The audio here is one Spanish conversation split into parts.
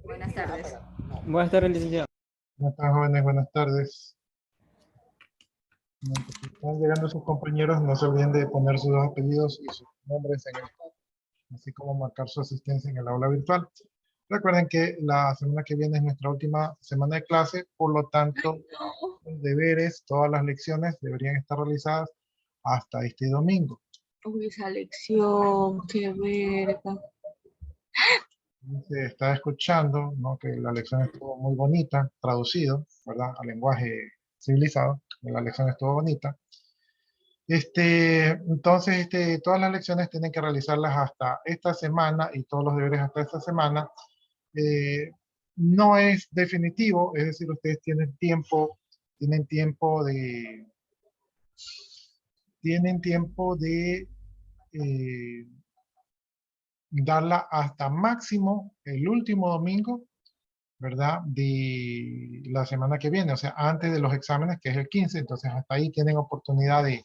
Buenas tardes. Buenas tardes, licenciado. ¿Cómo están, jóvenes? Buenas tardes. Mientras están llegando sus compañeros, no se olviden de poner sus apellidos y sus nombres en el chat, así como marcar su asistencia en el aula virtual. Recuerden que la semana que viene es nuestra última semana de clase, por lo tanto, los deberes, todas las lecciones deberían estar realizadas hasta este domingo. Uy, esa lección, qué verga. Se está escuchando, ¿no?, que la lección estuvo muy bonita, traducido, ¿verdad?, al lenguaje civilizado. La lección estuvo bonita. Entonces, todas las lecciones tienen que realizarlas hasta esta semana y todos los deberes hasta esta semana. Eh, no es definitivo, es decir, ustedes tienen tiempo de, tienen tiempo de eh, darla hasta máximo el último domingo, ¿verdad?, de la semana que viene, o sea, antes de los exámenes, que es el 15. Entonces hasta ahí tienen oportunidad de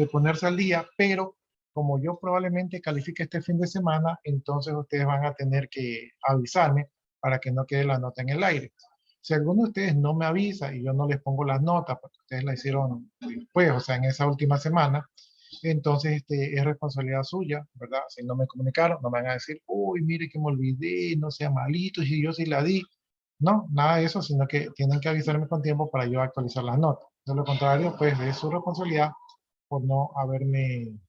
ponerse al día, pero como yo probablemente califique este fin de semana, entonces ustedes van a tener que avisarme para que no quede la nota en el aire. Si alguno de ustedes no me avisa y yo no les pongo las notas porque ustedes la hicieron después, o sea, en esa última semana, entonces es responsabilidad suya, ¿verdad? Si no me comunicaron, no me van a decir, uy, mire que me olvidé, no sea malito, si yo sí la di. No, nada de eso, sino que tienen que avisarme con tiempo para yo actualizar las notas. De lo contrario, pues es su responsabilidad por no haberme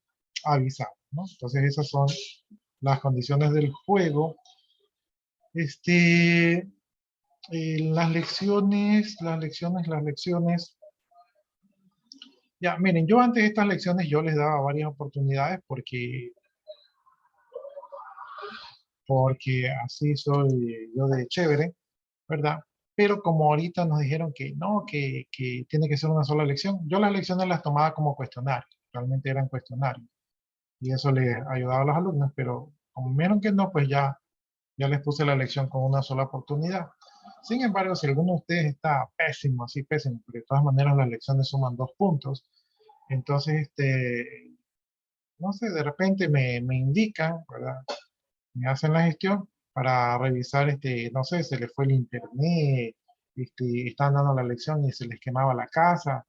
avisado, ¿no? Entonces esas son las condiciones del juego. Las lecciones. Ya, miren, yo antes de estas lecciones yo les daba varias oportunidades porque así soy yo de chévere, ¿verdad? Pero como ahorita nos dijeron que no, que tiene que ser una sola lección, yo las lecciones las tomaba como cuestionarios, realmente eran cuestionarios, y eso les ayudaba a los alumnos, pero como vieron que no, pues ya les puse la lección con una sola oportunidad. Sin embargo, si alguno de ustedes está pésimo, así pésimo, porque de todas maneras las lecciones suman 2 puntos, entonces, no sé, de repente me indican, ¿verdad? Me hacen la gestión para revisar, no sé, se les fue el internet, están dando la lección y se les quemaba la casa,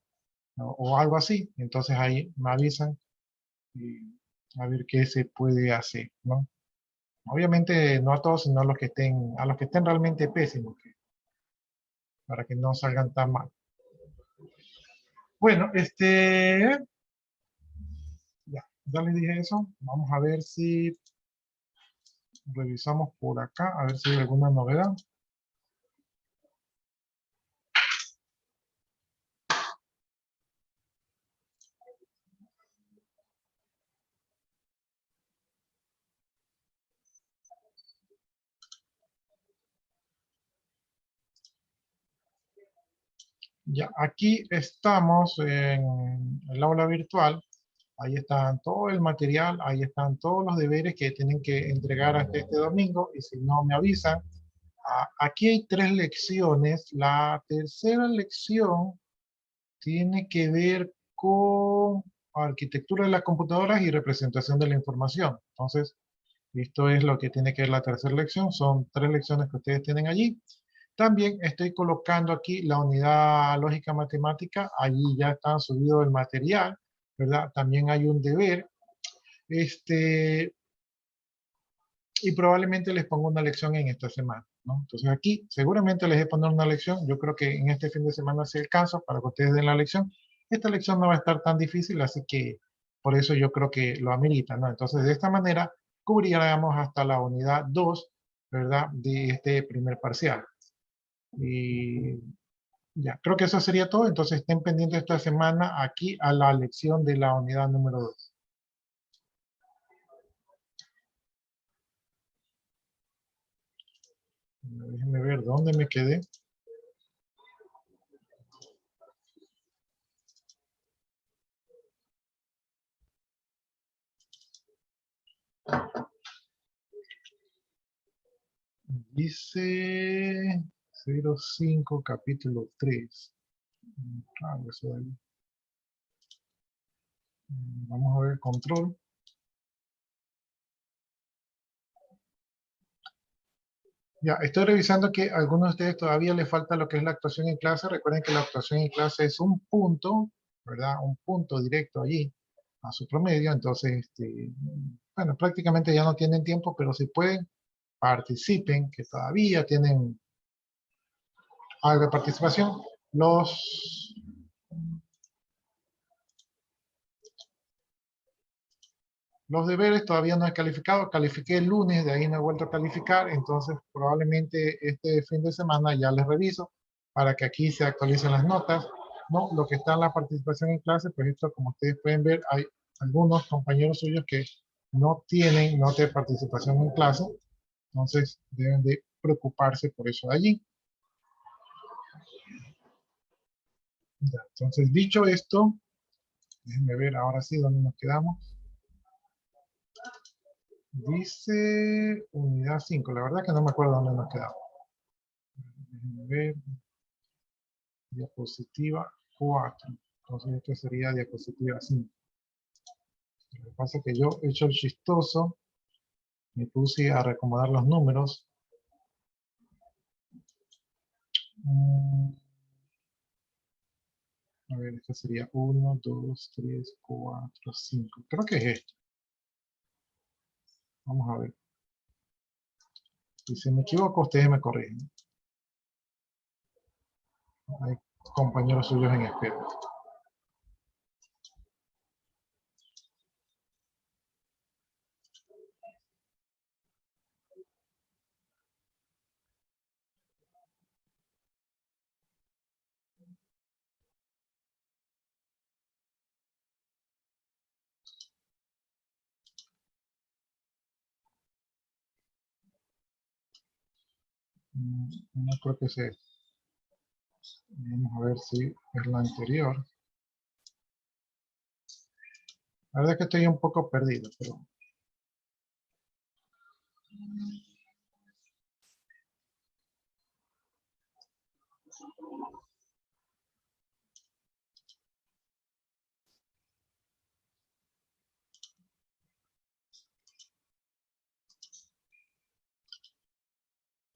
¿no?, o algo así. Entonces ahí me avisan y a ver qué se puede hacer, ¿no? Obviamente no a todos, sino a los que estén realmente pésimos, para que no salgan tan mal. Bueno, ya les dije eso. Vamos a ver si revisamos por acá, a ver si hay alguna novedad. Ya, aquí estamos en el aula virtual. Ahí están todo el material, ahí están todos los deberes que tienen que entregar hasta este domingo, y si no me avisan. Aquí hay 3 lecciones. La tercera lección tiene que ver con arquitectura de las computadoras y representación de la información. Entonces, esto es lo que tiene que ver la tercera lección. Son 3 lecciones que ustedes tienen allí. También estoy colocando aquí la unidad lógica matemática. Allí ya está subido el material, ¿verdad? También hay un deber. Y probablemente les ponga una lección en esta semana, ¿no? Entonces aquí seguramente les voy a poner una lección. Yo creo que en este fin de semana sea el caso para que ustedes den la lección. Esta lección no va a estar tan difícil, así que por eso yo creo que lo amerita, ¿no? Entonces de esta manera cubriríamos hasta la unidad 2, ¿verdad?, de este primer parcial. Y ya, creo que eso sería todo. Entonces estén pendientes esta semana aquí a la lección de la unidad número 2. Déjenme ver dónde me quedé. Dice 05, capítulo 3. Eso de ahí. Vamos a ver control. Ya, estoy revisando que a algunos de ustedes todavía les falta lo que es la actuación en clase. Recuerden que la actuación en clase es un punto, ¿verdad? Un punto directo allí a su promedio. Entonces, bueno, prácticamente ya no tienen tiempo, pero si pueden, participen, que todavía tienen algo de participación. Los deberes todavía no he calificado, califiqué el lunes, de ahí no he vuelto a calificar, entonces probablemente este fin de semana ya les reviso para que aquí se actualicen las notas. No, lo que está en la participación en clase, pues esto como ustedes pueden ver, hay algunos compañeros suyos que no tienen nota de participación en clase, entonces deben de preocuparse por eso de allí. Ya, entonces dicho esto, déjenme ver ahora sí dónde nos quedamos. Dice unidad 5, la verdad que no me acuerdo dónde nos quedamos. Déjenme ver, diapositiva 4. Entonces esto sería diapositiva 5. Lo que pasa es que yo he hecho el chistoso, me puse a reacomodar los números. A ver, esto sería 1, 2, 3, 4, 5. Creo que es esto. Vamos a ver. Y si me equivoco, ustedes me corrigen. Hay compañeros suyos en espera. No creo que sea esto. Vamos a ver si es la anterior. La verdad es que estoy un poco perdido, pero...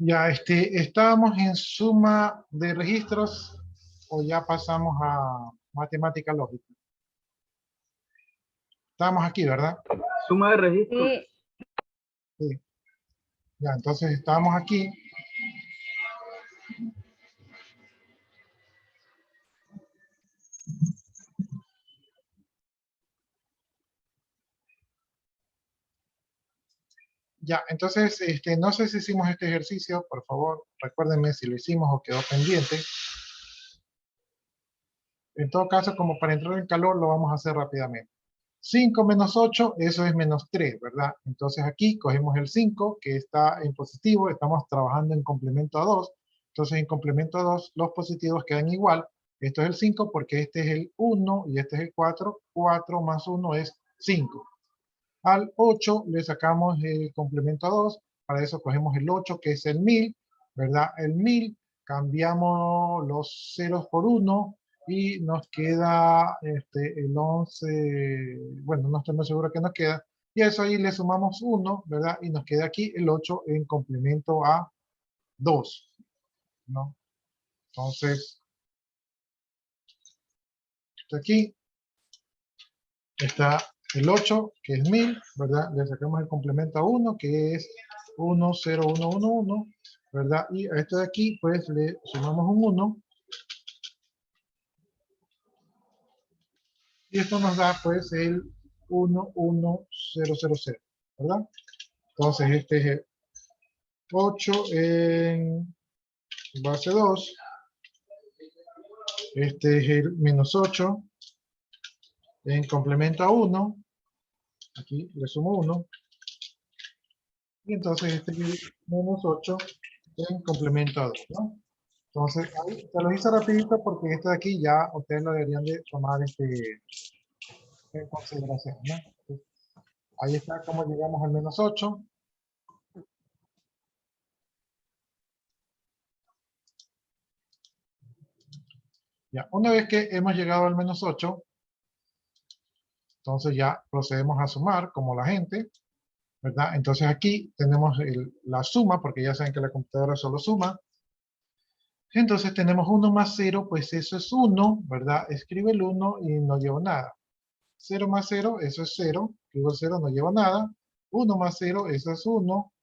Ya, estábamos en suma de registros o ya pasamos a matemática lógica. Estábamos aquí, ¿verdad? Suma de registro. Sí, Sí. Ya, entonces estábamos aquí. Ya, entonces, no sé si hicimos este ejercicio, por favor, recuérdenme si lo hicimos o quedó pendiente. En todo caso, como para entrar en calor, lo vamos a hacer rápidamente. 5 menos 8, eso es menos 3, ¿verdad? Entonces aquí cogemos el 5, que está en positivo, estamos trabajando en complemento a 2. Entonces en complemento a 2, los positivos quedan igual. Esto es el 5 porque este es el 1 y este es el 4. 4 más 1 es 5. Al 8 le sacamos el complemento a 2. Para eso cogemos el 8, que es el 1000, ¿verdad? El 1000, cambiamos los ceros por 1 y nos queda el 11. Bueno, no estoy muy seguro que nos queda. Y a eso ahí le sumamos 1, ¿verdad? Y nos queda aquí el 8 en complemento a 2, ¿no? Entonces, aquí está el 8, que es 1000, ¿verdad? Le sacamos el complemento a 1, que es 1, 0, 1, 1, 1, ¿verdad? Y a esto de aquí, pues le sumamos un 1. Y esto nos da, pues, el 1, 1, 0, 0, 0, ¿verdad? Entonces, este es el 8 en base 2. Este es el menos 8 en complemento a 1. Aquí le sumo 1. Y entonces este es el menos 8 en complemento a 2, ¿no? Entonces, ahí te lo hice rapidito porque esto de aquí ya ustedes lo deberían de tomar en consideración, ¿no? Entonces, ahí está cómo llegamos al menos 8. Ya, una vez que hemos llegado al menos 8, entonces ya procedemos a sumar como la gente. ¿verdad? Entonces aquí tenemos la suma, porque ya saben que la computadora solo suma. Entonces tenemos 1 más 0, pues eso es 1, ¿verdad? Escribe el 1 y no llevo nada. 0 más 0, eso es 0. Escribo el 0, no llevo nada. 1 más 0, eso es 1,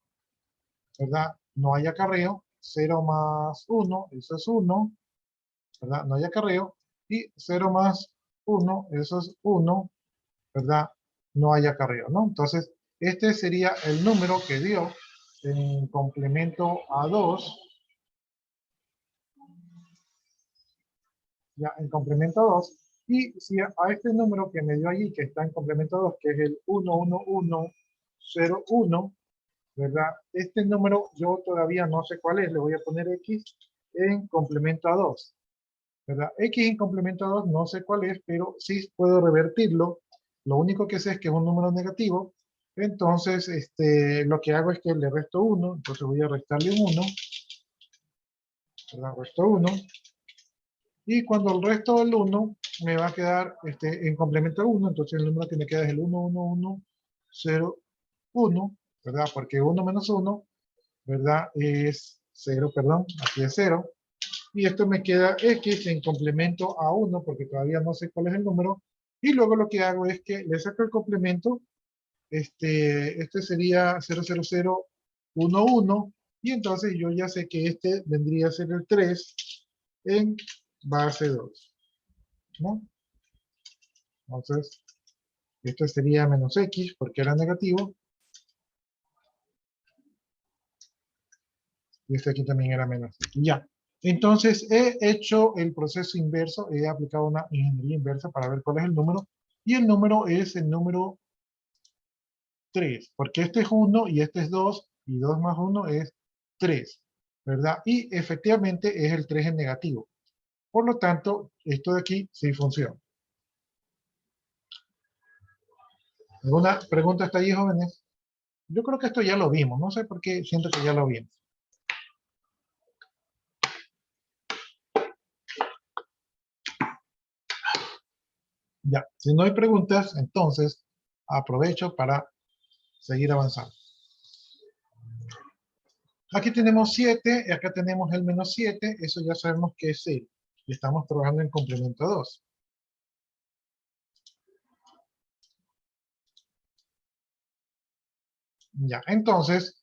¿verdad? No hay acarreo. 0 más 1, eso es 1, ¿verdad? No hay acarreo. Y 0 más 1, eso es 1, ¿verdad? No hay acarreo, ¿no? Entonces, este sería el número que dio en complemento a 2. Ya, en complemento 2. Y si a este número que me dio allí, que está en complemento 2, que es el 11101, ¿verdad? Este número yo todavía no sé cuál es, le voy a poner X en complemento a 2, ¿verdad? X en complemento a 2 no sé cuál es, pero sí puedo revertirlo. Lo único que sé es que es un número negativo. Entonces, lo que hago es que le resto 1, entonces voy a restarle un 1, ¿verdad? Resto 1. Y cuando el resto del 1 me va a quedar en complemento a 1, entonces el número que me queda es el 11101, ¿verdad? Porque 1 menos 1, ¿verdad? Es 0, perdón, aquí es 0. Y esto me queda X en complemento a 1, porque todavía no sé cuál es el número. Y luego lo que hago es que le saco el complemento, este sería 00011, y entonces yo ya sé que este vendría a ser el 3 en base 2, ¿no? Entonces, esto sería menos X porque era negativo. Y este aquí también era menos X. Ya. Entonces, he hecho el proceso inverso. He aplicado una ingeniería inversa para ver cuál es el número. Y el número es el número 3. Porque este es 1 y este es 2. Y 2 más 1 es 3. ¿Verdad? Y efectivamente es el 3 en negativo. Por lo tanto, esto de aquí sí funciona. ¿Alguna pregunta hasta ahí, jóvenes? Yo creo que esto ya lo vimos. No sé por qué siento que ya lo vimos. Ya, si no hay preguntas, entonces aprovecho para seguir avanzando. Aquí tenemos 7, y acá tenemos el menos 7, eso ya sabemos que es 0. Y estamos trabajando en complemento 2. Ya, entonces,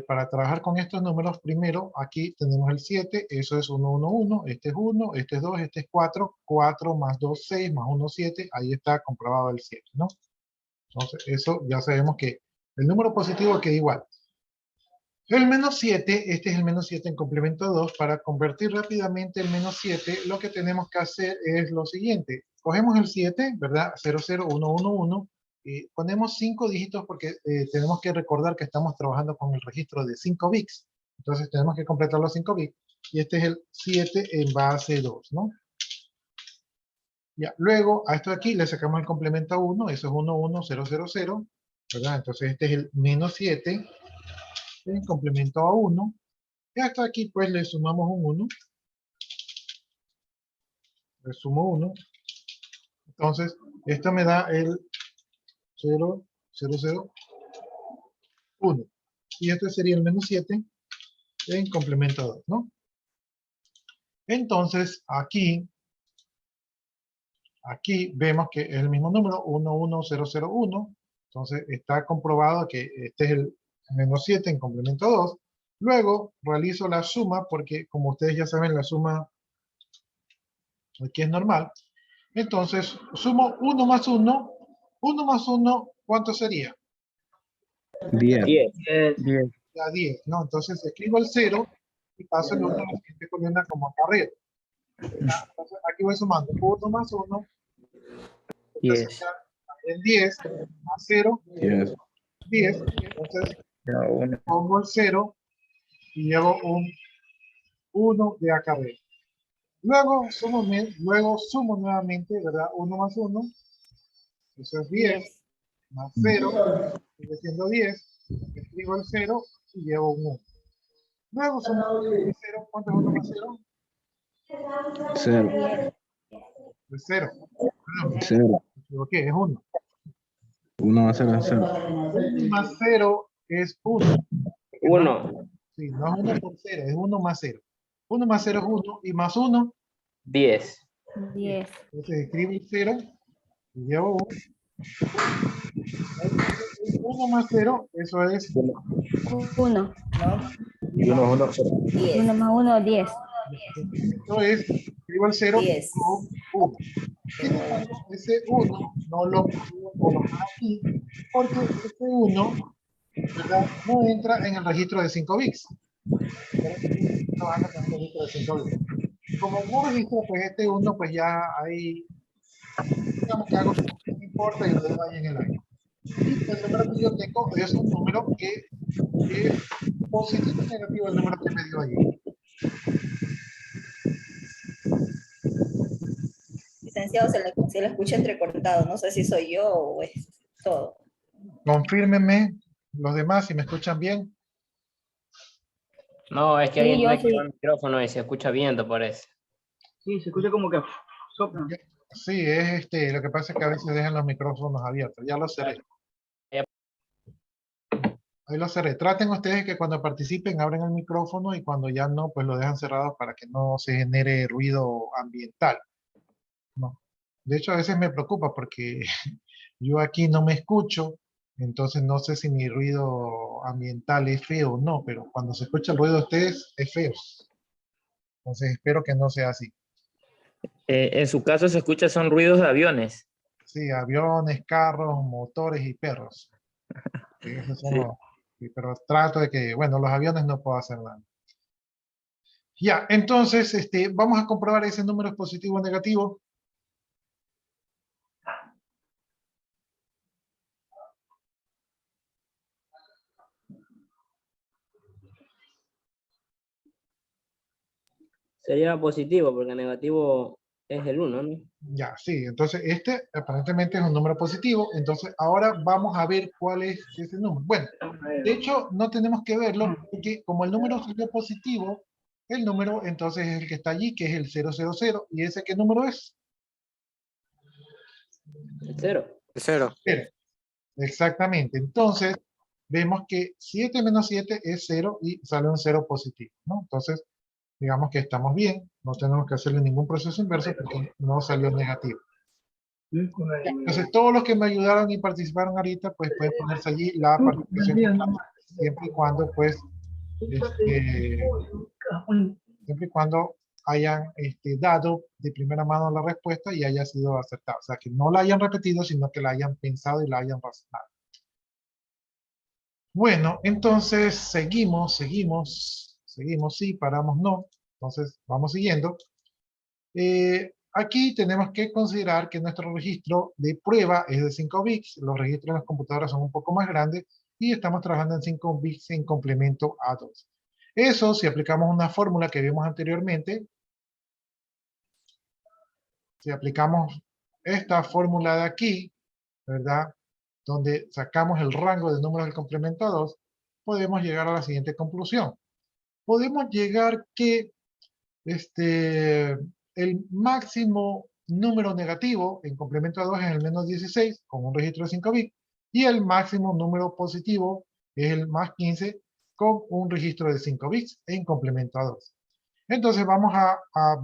para trabajar con estos números, primero aquí tenemos el 7, eso es 1, 1, 1, este es 1, este es 2, este es 4, 4 más 2, 6, más 1, 7, ahí está comprobado el 7, ¿no? Entonces, eso ya sabemos que el número positivo queda igual. El menos 7, este es el menos 7 en complemento 2. Para convertir rápidamente el menos 7, lo que tenemos que hacer es lo siguiente. Cogemos el 7, ¿verdad? 0, 0, 1, 1, 1. Ponemos 5 dígitos porque tenemos que recordar que estamos trabajando con el registro de 5 bits. Entonces tenemos que completar los 5 bits. Y este es el 7 en base 2, ¿no? Ya, luego a esto de aquí le sacamos el complemento a 1. Eso es 1, 1, 0, 0, 0. ¿Verdad? Entonces este es el menos 7 en complemento a 1. Y hasta aquí pues le sumamos un 1. Le sumo 1. Entonces, esto me da el 0, 0, 0, 1. Y este sería el menos 7 en complemento 2, ¿no? Entonces, aquí vemos que es el mismo número, 1, 1, 0, 0, 1. Entonces, está comprobado que este es el menos 7 en complemento 2. Luego, realizo la suma, porque como ustedes ya saben, la suma aquí es normal. Entonces, sumo 1 más 1. 1 más 1, ¿cuánto sería? 10. 10. Ya 10, ¿no? Entonces escribo el 0 y paso el 1 a la siguiente columna como acarreo. Entonces aquí voy sumando 1 más 1. Entonces 10. el 10 más 0, 10. 10. Entonces No, 1. pongo el 0 y llevo un 1 de acarreo. Luego sumo nuevamente, ¿verdad? 1 más 1, eso es 10, más 0, sigue siendo 10. Escribo el 0 y llevo un 1. Luego sumo 0, ¿cuánto es 1 más 0? 0. Es 0. Perdón, 0. me equivoqué, es 1. 1. 1 más 0 es 0. 1 más 0 es 1. 1, Sí, no es 1 por 0, es 1 más 0. 1 más 0 es 1 y más 1. 10. 10. Entonces escribo el 0 y llevo 1. 1 más 0, eso es 1. Y 1 es 1, 0. 10. 1 más 1, 10. Esto es, escribo el 0 y 10. pongo 1. Sin embargo, ese 1 no lo puedo colocar aquí porque ese 1, ¿verdad?, no entra en el registro de 5 bits. Pero estoy trabajando con un registro de 5 bits. Como no registro, pues este 1, pues ya ahí, digamos que hago, no importa y lo dejo ahí en el aire. Y el número que yo tengo es un número que es positivo o negativo, el número que me dio allí. Licenciado, se le escucha entrecortado. No sé si soy yo o es todo. Confírmenme los demás si me escuchan bien. No, es que Sí, alguien yo tiene que sí. el micrófono y se escucha viento, parece. Sí, se escucha como que sopla. Sí, es lo que pasa es que a veces dejan los micrófonos abiertos. Ya lo cerré. Ahí lo cerré. Traten ustedes que cuando participen abren el micrófono y cuando ya no, pues lo dejan cerrado para que no se genere ruido ambiental. No. De hecho, a veces me preocupa porque yo aquí no me escucho, entonces no sé si mi ruido ambiental es feo o no, pero cuando se escucha el ruido de ustedes es feo. Entonces espero que no sea así. En su caso se escucha son ruidos de aviones. Sí, aviones, carros, motores y perros. Sí, esos son Sí. sí, pero trato de que, bueno, los aviones no puedo hacer nada. Ya, entonces, vamos a comprobar ese número es positivo o negativo. Sería positivo, porque negativo es el 1, ¿no? Ya, sí, entonces este aparentemente es un número positivo, entonces ahora vamos a ver cuál es ese número. Bueno, de hecho no tenemos que verlo porque como el número salió positivo, el número entonces es el que está allí, que es el 000, ¿y ese qué número es? El 0. El 0. Cero. Exactamente, entonces vemos que 7 menos 7 es 0 y sale un 0 positivo, ¿no? Entonces, digamos que estamos bien, no tenemos que hacerle ningún proceso inverso porque no salió negativo. Ya, entonces, todos los que me ayudaron y participaron ahorita, pues pueden ponerse allí la participación, siempre y cuando, pues, siempre y cuando hayan dado de primera mano la respuesta y haya sido acertada. O sea, que no la hayan repetido, sino que la hayan pensado y la hayan razonado. Bueno, entonces seguimos, sí, paramos, no. Entonces, vamos siguiendo. Aquí tenemos que considerar que nuestro registro de prueba es de 5 bits, los registros en las computadoras son un poco más grandes y estamos trabajando en 5 bits en complemento a 2. Eso, si aplicamos una fórmula que vimos anteriormente, si aplicamos esta fórmula de aquí, ¿verdad?, donde sacamos el rango de números del complemento a 2, podemos llegar a la siguiente conclusión. Podemos llegar que el máximo número negativo en complemento a 2 es el menos 16 con un registro de 5 bits y el máximo número positivo es el más 15 con un registro de 5 bits en complemento a 2. Entonces vamos a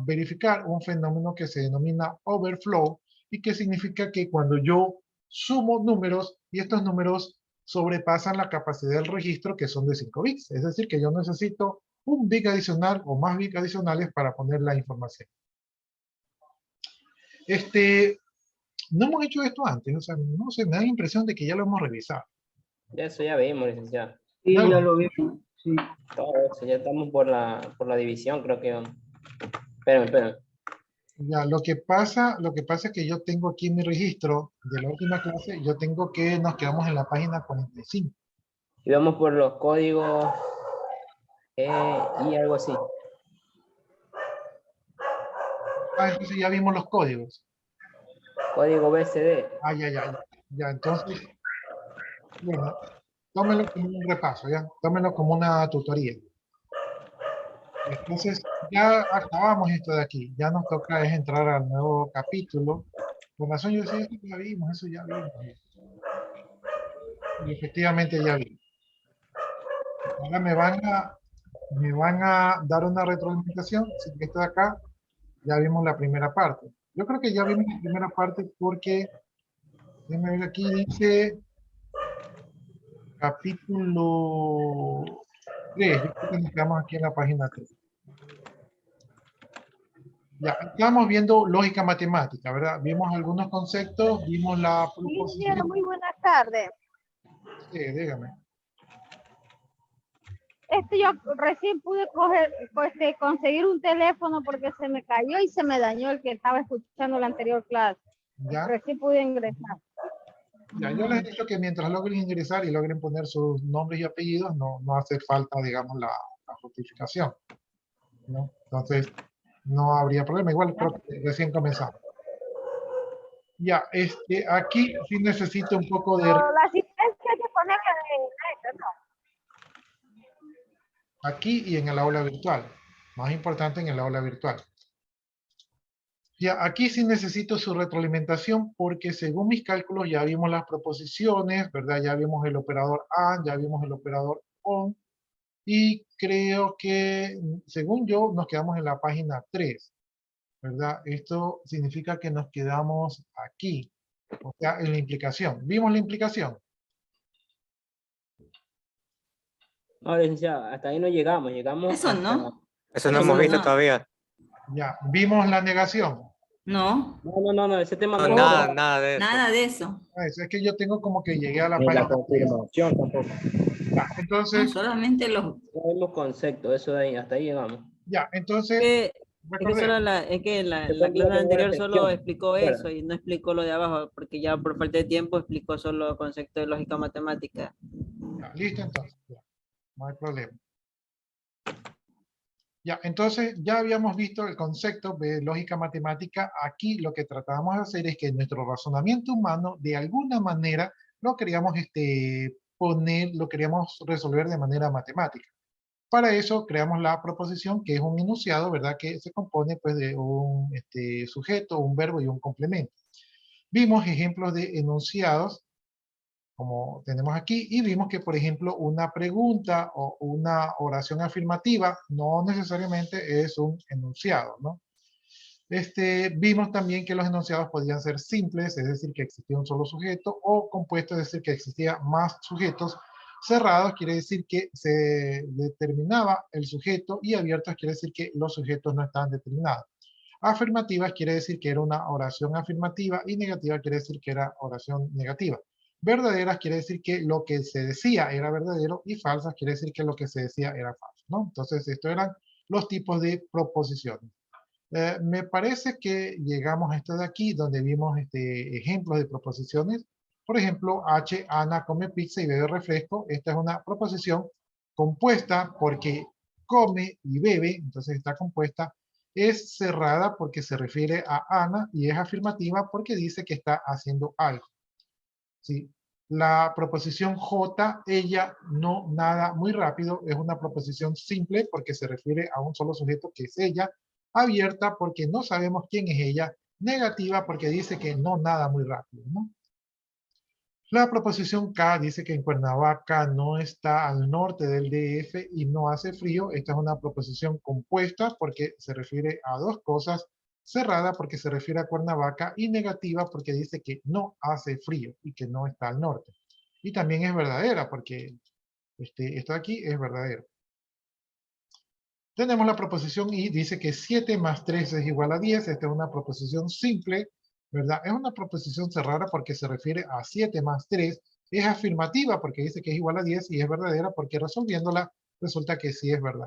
verificar un fenómeno que se denomina overflow y que significa que cuando yo sumo números y estos números sobrepasan la capacidad del registro que son de 5 bits, es decir que yo necesito un bit adicional o más bits adicionales para poner la información. No hemos hecho esto antes, o sea, no sé, me da la impresión de que ya lo hemos revisado. Ya eso ya vimos, licenciado. Sí, No. ya lo vimos. Sí. Todo eso, ya estamos por la división, creo que vamos. Espérame. Ya, lo que pasa es que yo tengo aquí en mi registro de la última clase, yo tengo que nos quedamos en la página 45. Y vamos por los códigos y algo así. Ah, entonces ya vimos los códigos. Código BCD. Ah, ya, entonces, bueno, tómenlo como un repaso, ya, tómenlo como una tutoría. Entonces, ya acabamos esto de aquí, ya nos toca es entrar al nuevo capítulo. Por razón yo decía, eso ya vimos. Y efectivamente ya vi. Ahora me van a dar una retroalimentación. Si esto de acá, ya vimos la primera parte. Yo creo que ya vimos la primera parte porque, déjenme ver aquí, dice capítulo 3. Yo creo que nos quedamos aquí en la página 3. Ya, estamos viendo lógica matemática, ¿verdad? Vimos algunos conceptos, vimos la proposición. Muy buenas tardes. Sí, dígame. Yo recién pude conseguir un teléfono porque se me cayó y se me dañó el que estaba escuchando la anterior clase. Ya, Recién pude ingresar. ya, yo les he dicho que mientras logren ingresar y logren poner sus nombres y apellidos, no hace falta, digamos, la justificación, ¿no? Entonces, no habría problema. Igual creo que recién comenzamos. Ya, aquí sí necesito un poco de... Pero la asistencia hay que ponerla en ¿no? Aquí y en el aula virtual. Más importante en el aula virtual. Ya, aquí sí necesito su retroalimentación porque según mis cálculos ya vimos las proposiciones, ¿verdad? Ya vimos el operador AND, ya vimos el operador ON. Y creo que, según yo, nos quedamos en la página 3, ¿verdad? Esto significa que nos quedamos aquí, o sea, en la implicación. ¿Vimos la implicación? No, licenciado, hasta ahí no llegamos. Llegamos Eso hasta... no. Eso no hemos visto no. todavía. Ya, ¿vimos la negación? No, No, ese tema No, no. nada de eso. nada de eso. Es que yo tengo como que llegué a la Ni la página 3. confirmación tampoco. Ya, No, entonces, solamente los... No vemos concepto, eso de ahí, hasta ahí llegamos. ya, entonces, Es que recordemos. solo la Yo tengo clase anterior una solo excepción, explicó ¿recuerda? eso y no explicó lo de abajo, porque ya por falta de tiempo explicó solo el concepto de lógica matemática. Ya, listo entonces, ya, no hay problema. Ya, entonces ya habíamos visto el concepto de lógica matemática. Aquí lo que tratábamos de hacer es que nuestro razonamiento humano, de alguna manera, lo queríamos lo queríamos resolver de manera matemática. Para eso creamos la proposición, que es un enunciado, ¿verdad? Que se compone pues de un sujeto, un verbo y un complemento. Vimos ejemplos de enunciados, como tenemos aquí, y vimos que, por ejemplo, una pregunta o una oración afirmativa no necesariamente es un enunciado, ¿no? Vimos también que los enunciados podían ser simples, es decir, que existía un solo sujeto, o compuestos, es decir, que existía más sujetos. Cerrados quiere decir que se determinaba el sujeto, y abiertos quiere decir que los sujetos no estaban determinados. Afirmativas quiere decir que era una oración afirmativa, y negativa quiere decir que era oración negativa. Verdaderas quiere decir que lo que se decía era verdadero, y falsas quiere decir que lo que se decía era falso, ¿no? Entonces, estos eran los tipos de proposiciones. Me parece que llegamos a esto de aquí, donde vimos ejemplos de proposiciones. Por ejemplo, H, Ana come pizza y bebe refresco. Esta es una proposición compuesta porque come y bebe, entonces está compuesta. Es cerrada porque se refiere a Ana, y es afirmativa porque dice que está haciendo algo. ¿Sí? La proposición J, ella, no, nada, muy rápido, es una proposición simple porque se refiere a un solo sujeto, que es ella. Abierta porque no sabemos quién es ella. Negativa porque dice que no, nada, muy rápido, ¿no? La proposición K dice que en Cuernavaca no está al norte del DF y no hace frío. Esta es una proposición compuesta porque se refiere a dos cosas. Cerrada porque se refiere a Cuernavaca, y negativa porque dice que no hace frío y que no está al norte. Y también es verdadera porque esto de aquí es verdadero. Tenemos la proposición I, dice que 7 más 3 es igual a 10. Esta es una proposición simple, ¿verdad? Es una proposición cerrada porque se refiere a 7 más 3. Es afirmativa porque dice que es igual a 10, y es verdadera porque resolviéndola resulta que sí es verdad.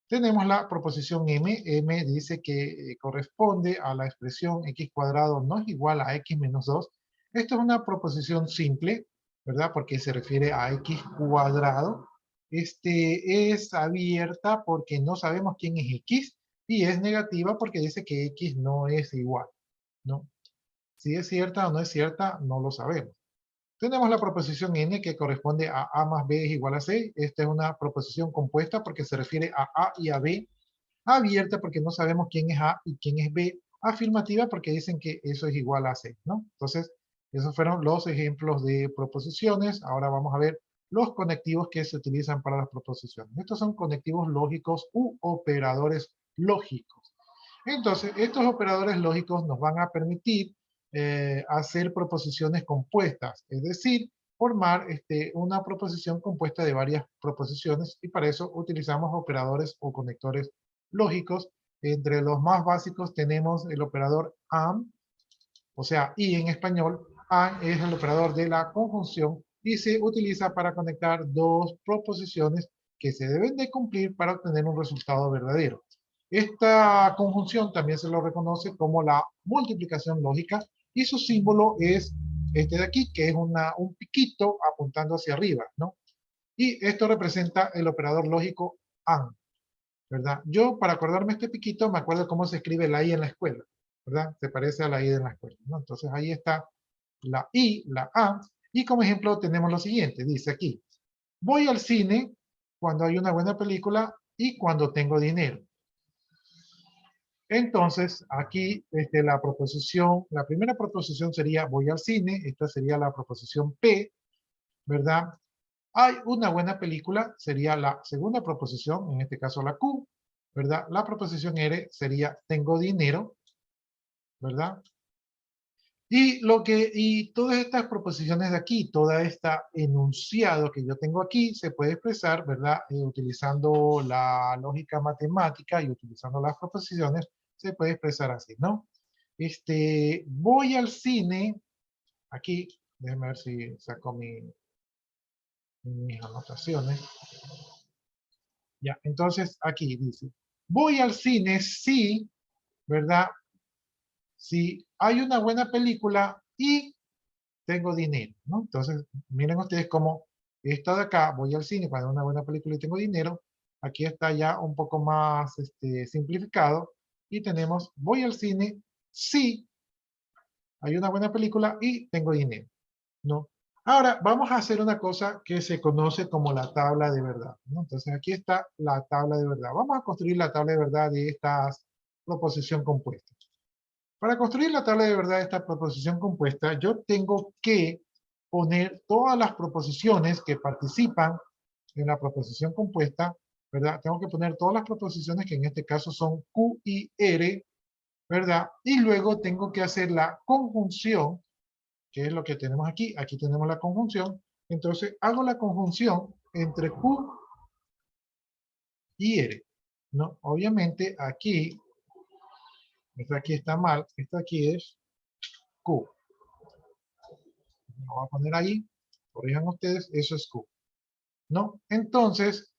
Tenemos la proposición M. M dice que corresponde a la expresión x cuadrado no es igual a x menos 2. Esto es una proposición simple, ¿verdad? Porque se refiere a x cuadrado. Es abierta porque no sabemos quién es x, y es negativa porque dice que x no es igual, ¿no? Si es cierta o no es cierta, no lo sabemos. Tenemos la proposición N, que corresponde a más B es igual a C. Esta es una proposición compuesta porque se refiere a A y a B. Abierta porque no sabemos quién es A y quién es B. Afirmativa porque dicen que eso es igual a C, ¿no? Entonces, Esos fueron los ejemplos de proposiciones. Ahora vamos a ver los conectivos que se utilizan para las proposiciones. Estos son conectivos lógicos u operadores lógicos. Entonces, estos operadores lógicos nos van a permitir hacer proposiciones compuestas, es decir, formar una proposición compuesta de varias proposiciones, y para eso utilizamos operadores o conectores lógicos. Entre los más básicos tenemos el operador AND, o sea, y en español. AND es el operador de la conjunción y se utiliza para conectar dos proposiciones que se deben de cumplir para obtener un resultado verdadero. Esta conjunción también se lo reconoce como la multiplicación lógica y su símbolo es este de aquí, que es un piquito apuntando hacia arriba, ¿no? Y esto representa el operador lógico AND, ¿verdad? Yo, para acordarme este piquito, me acuerdo cómo se escribe la I en la escuela, ¿verdad? Se parece a la I en la escuela, ¿no? Entonces ahí está la I, la A, y como ejemplo tenemos lo siguiente, dice aquí, voy al cine cuando hay una buena película y cuando tengo dinero. Entonces, aquí la proposición, la primera proposición sería voy al cine, esta sería la proposición P, ¿verdad? Hay una buena película, sería la segunda proposición, en este caso la Q, ¿verdad? La proposición R sería tengo dinero, ¿verdad? Y todas estas proposiciones de aquí, toda esta enunciado que yo tengo aquí, se puede expresar, ¿verdad? Utilizando la lógica matemática y utilizando las proposiciones, se puede expresar así, ¿no? Voy al cine, aquí, déjenme ver si saco mis anotaciones. Ya, entonces aquí dice, voy al cine si, ¿verdad? Si hay una buena película y tengo dinero, ¿no? Entonces, miren ustedes cómo esto de acá, voy al cine cuando hay una buena película y tengo dinero, aquí está ya un poco más simplificado, y tenemos, voy al cine si hay una buena película y tengo dinero, ¿no? Ahora, vamos a hacer una cosa que se conoce como la tabla de verdad, ¿no? Entonces, aquí está la tabla de verdad. Vamos a construir la tabla de verdad de esta proposición compuesta. Para construir la tabla de verdad de esta proposición compuesta, yo tengo que poner todas las proposiciones que participan en la proposición compuesta, ¿verdad? Tengo que poner todas las proposiciones que en este caso son Q y R, ¿verdad? Y luego tengo que hacer la conjunción, que es lo que tenemos aquí. Aquí tenemos la conjunción. Entonces, hago la conjunción entre Q y R, ¿no? Obviamente, aquí, esta aquí está mal, esta aquí es Q. Lo voy a poner ahí, corrijan ustedes, eso es Q, ¿no? Entonces,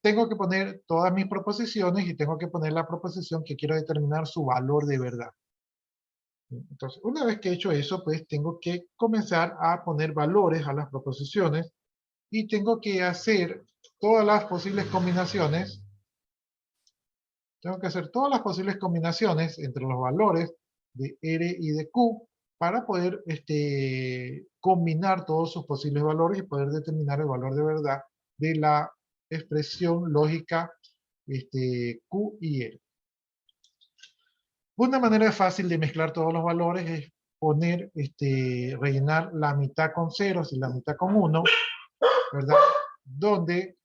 tengo que poner todas mis proposiciones y tengo que poner la proposición que quiero determinar su valor de verdad. Entonces, una vez que he hecho eso, pues tengo que comenzar a poner valores a las proposiciones y tengo que hacer todas las posibles combinaciones. Tengo que hacer todas las posibles combinaciones entre los valores de R y de Q para poder combinar todos sus posibles valores y poder determinar el valor de verdad de la expresión lógica Q y R. Una manera fácil de mezclar todos los valores es poner, rellenar la mitad con ceros y la mitad con 1, ¿verdad? Donde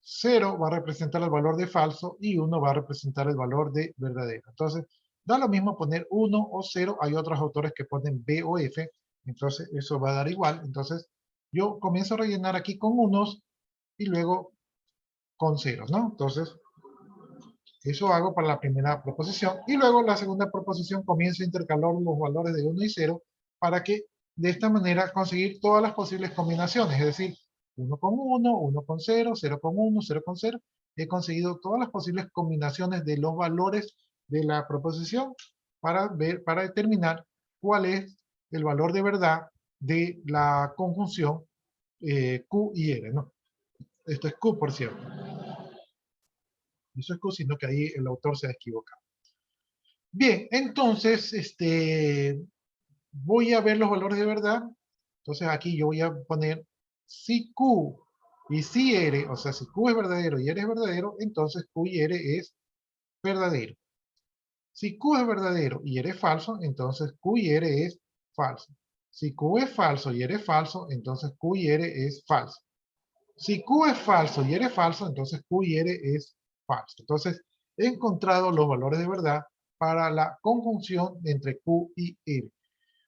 0 va a representar el valor de falso y 1 va a representar el valor de verdadero. Entonces, da lo mismo poner 1 o 0. Hay otros autores que ponen B o F. Entonces, eso va a dar igual. Entonces, yo comienzo a rellenar aquí con unos y luego con ceros, ¿no? Entonces, eso hago para la primera proposición. Y luego la segunda proposición comienzo a intercalar los valores de 1 y 0 para que de esta manera conseguir todas las posibles combinaciones. Es decir, 1 con 1, 1 con 0, 0 con 1, 0 con 0. He conseguido todas las posibles combinaciones de los valores de la proposición para determinar cuál es el valor de verdad de la conjunción Q y R, ¿no? Esto es Q, por cierto. Eso es Q, sino que ahí el autor se ha equivocado. Bien, entonces, voy a ver los valores de verdad. Entonces aquí yo voy a poner si Q y si R, o sea, si Q es verdadero y R es verdadero, entonces Q y R es verdadero. Si Q es verdadero y R es falso, entonces Q y R es falso. Si Q es falso y R es falso, entonces Q y R es falso. Si Q es falso y R es falso, entonces Q y R es falso. Entonces, he encontrado los valores de verdad para la conjunción entre Q y R.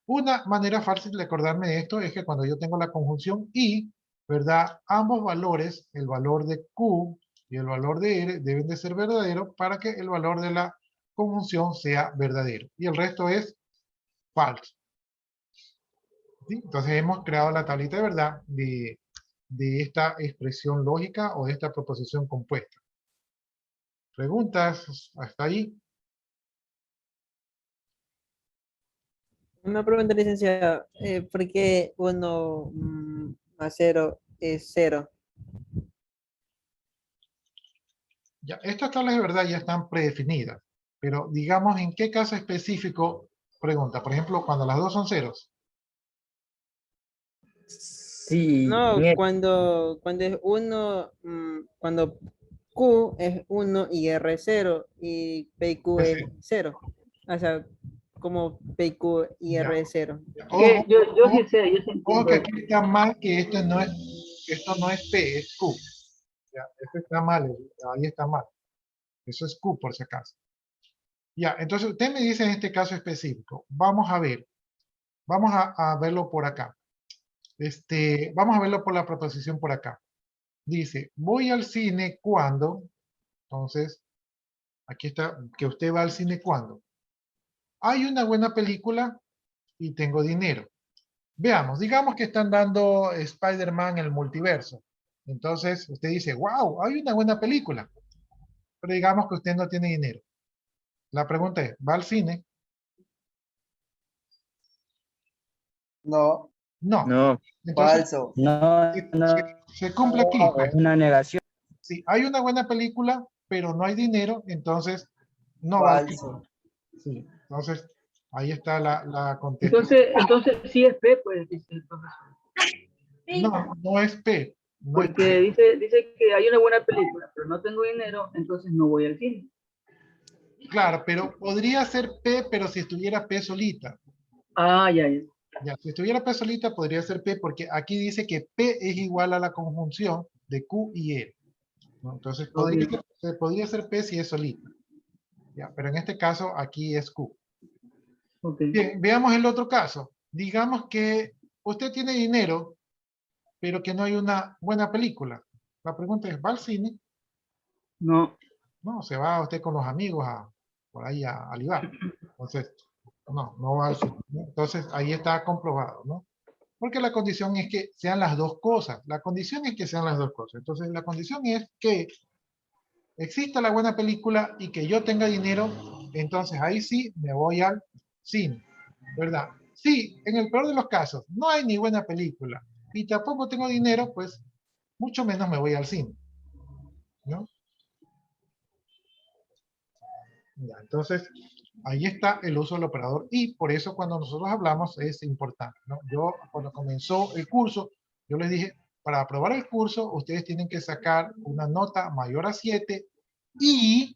Una manera fácil de acordarme de esto es que cuando yo tengo la conjunción y, ¿verdad? Ambos valores, el valor de Q y el valor de R, deben de ser verdaderos para que el valor de la conjunción sea verdadero. Y el resto es falso. ¿Sí? Entonces hemos creado la tablita de verdad de esta expresión lógica o de esta proposición compuesta. ¿Preguntas hasta ahí? Una pregunta, licenciado. ¿Por qué 1 más 0 es 0? Ya, estas tablas de verdad ya están predefinidas, pero digamos en qué caso específico pregunta. Por ejemplo, cuando las dos son ceros. Sí, No, en el- cuando es 1, cuando Q es 1 y R es 0 y P y Q es 0. O sea, como P y Q y Ya. R es 0. Que Ojo, yo ojo, sí sé, yo sí ojo entiendo que eso. aquí está mal que esto no es P, es Q. Ya, esto está mal, ahí está mal. Eso es Q por si acaso. Ya, entonces usted me dice en este caso específico. Vamos a ver. Vamos a verlo por acá. Vamos a verlo por la proposición por acá. Dice, voy al cine cuando. Entonces, aquí está, que usted va al cine cuando. Hay una buena película y tengo dinero. Veamos, digamos que están dando Spider-Man el multiverso. Entonces, usted dice, wow, hay una buena película. Pero digamos que usted no tiene dinero. La pregunta es, ¿va al cine? No, No. No, Entonces, falso. No, se, no, se cumple aquí, pues. es una negación. Si hay una buena película, pero no hay dinero, entonces no va al cine. Falso. Sí, entonces, ahí está la contestación. Entonces sí es P, pues, dice el profesor. No, no es P. No es Porque P. dice que hay una buena película, pero no tengo dinero, entonces no voy al cine. Claro, pero podría ser P, pero si estuviera P solita. Ah, ya, ya. Ya, si estuviera P solita, podría ser P, porque aquí dice que P es igual a la conjunción de Q y R, ¿no? Entonces, podría ser P si es solita. Ya, pero en este caso, aquí es Q. Ok. Bien, veamos el otro caso. Digamos que usted tiene dinero, pero que no hay una buena película. La pregunta es, ¿va al cine? No. No, se va usted con los amigos por ahí a ligar. Entonces, no va al cine, ¿no? Entonces, ahí está comprobado, ¿no? Porque la condición es que sean las dos cosas. La condición es que sean las dos cosas. Entonces, la condición es que exista la buena película y que yo tenga dinero, entonces ahí sí me voy al cine, ¿verdad? Sí, en el peor de los casos, no hay ni buena película y tampoco tengo dinero, pues mucho menos me voy al cine, ¿no? Ya, entonces, ahí está el uso del operador y por eso cuando nosotros hablamos es importante, ¿no? Yo, cuando comenzó el curso, yo les dije, para aprobar el curso, ustedes tienen que sacar una nota mayor a 7 y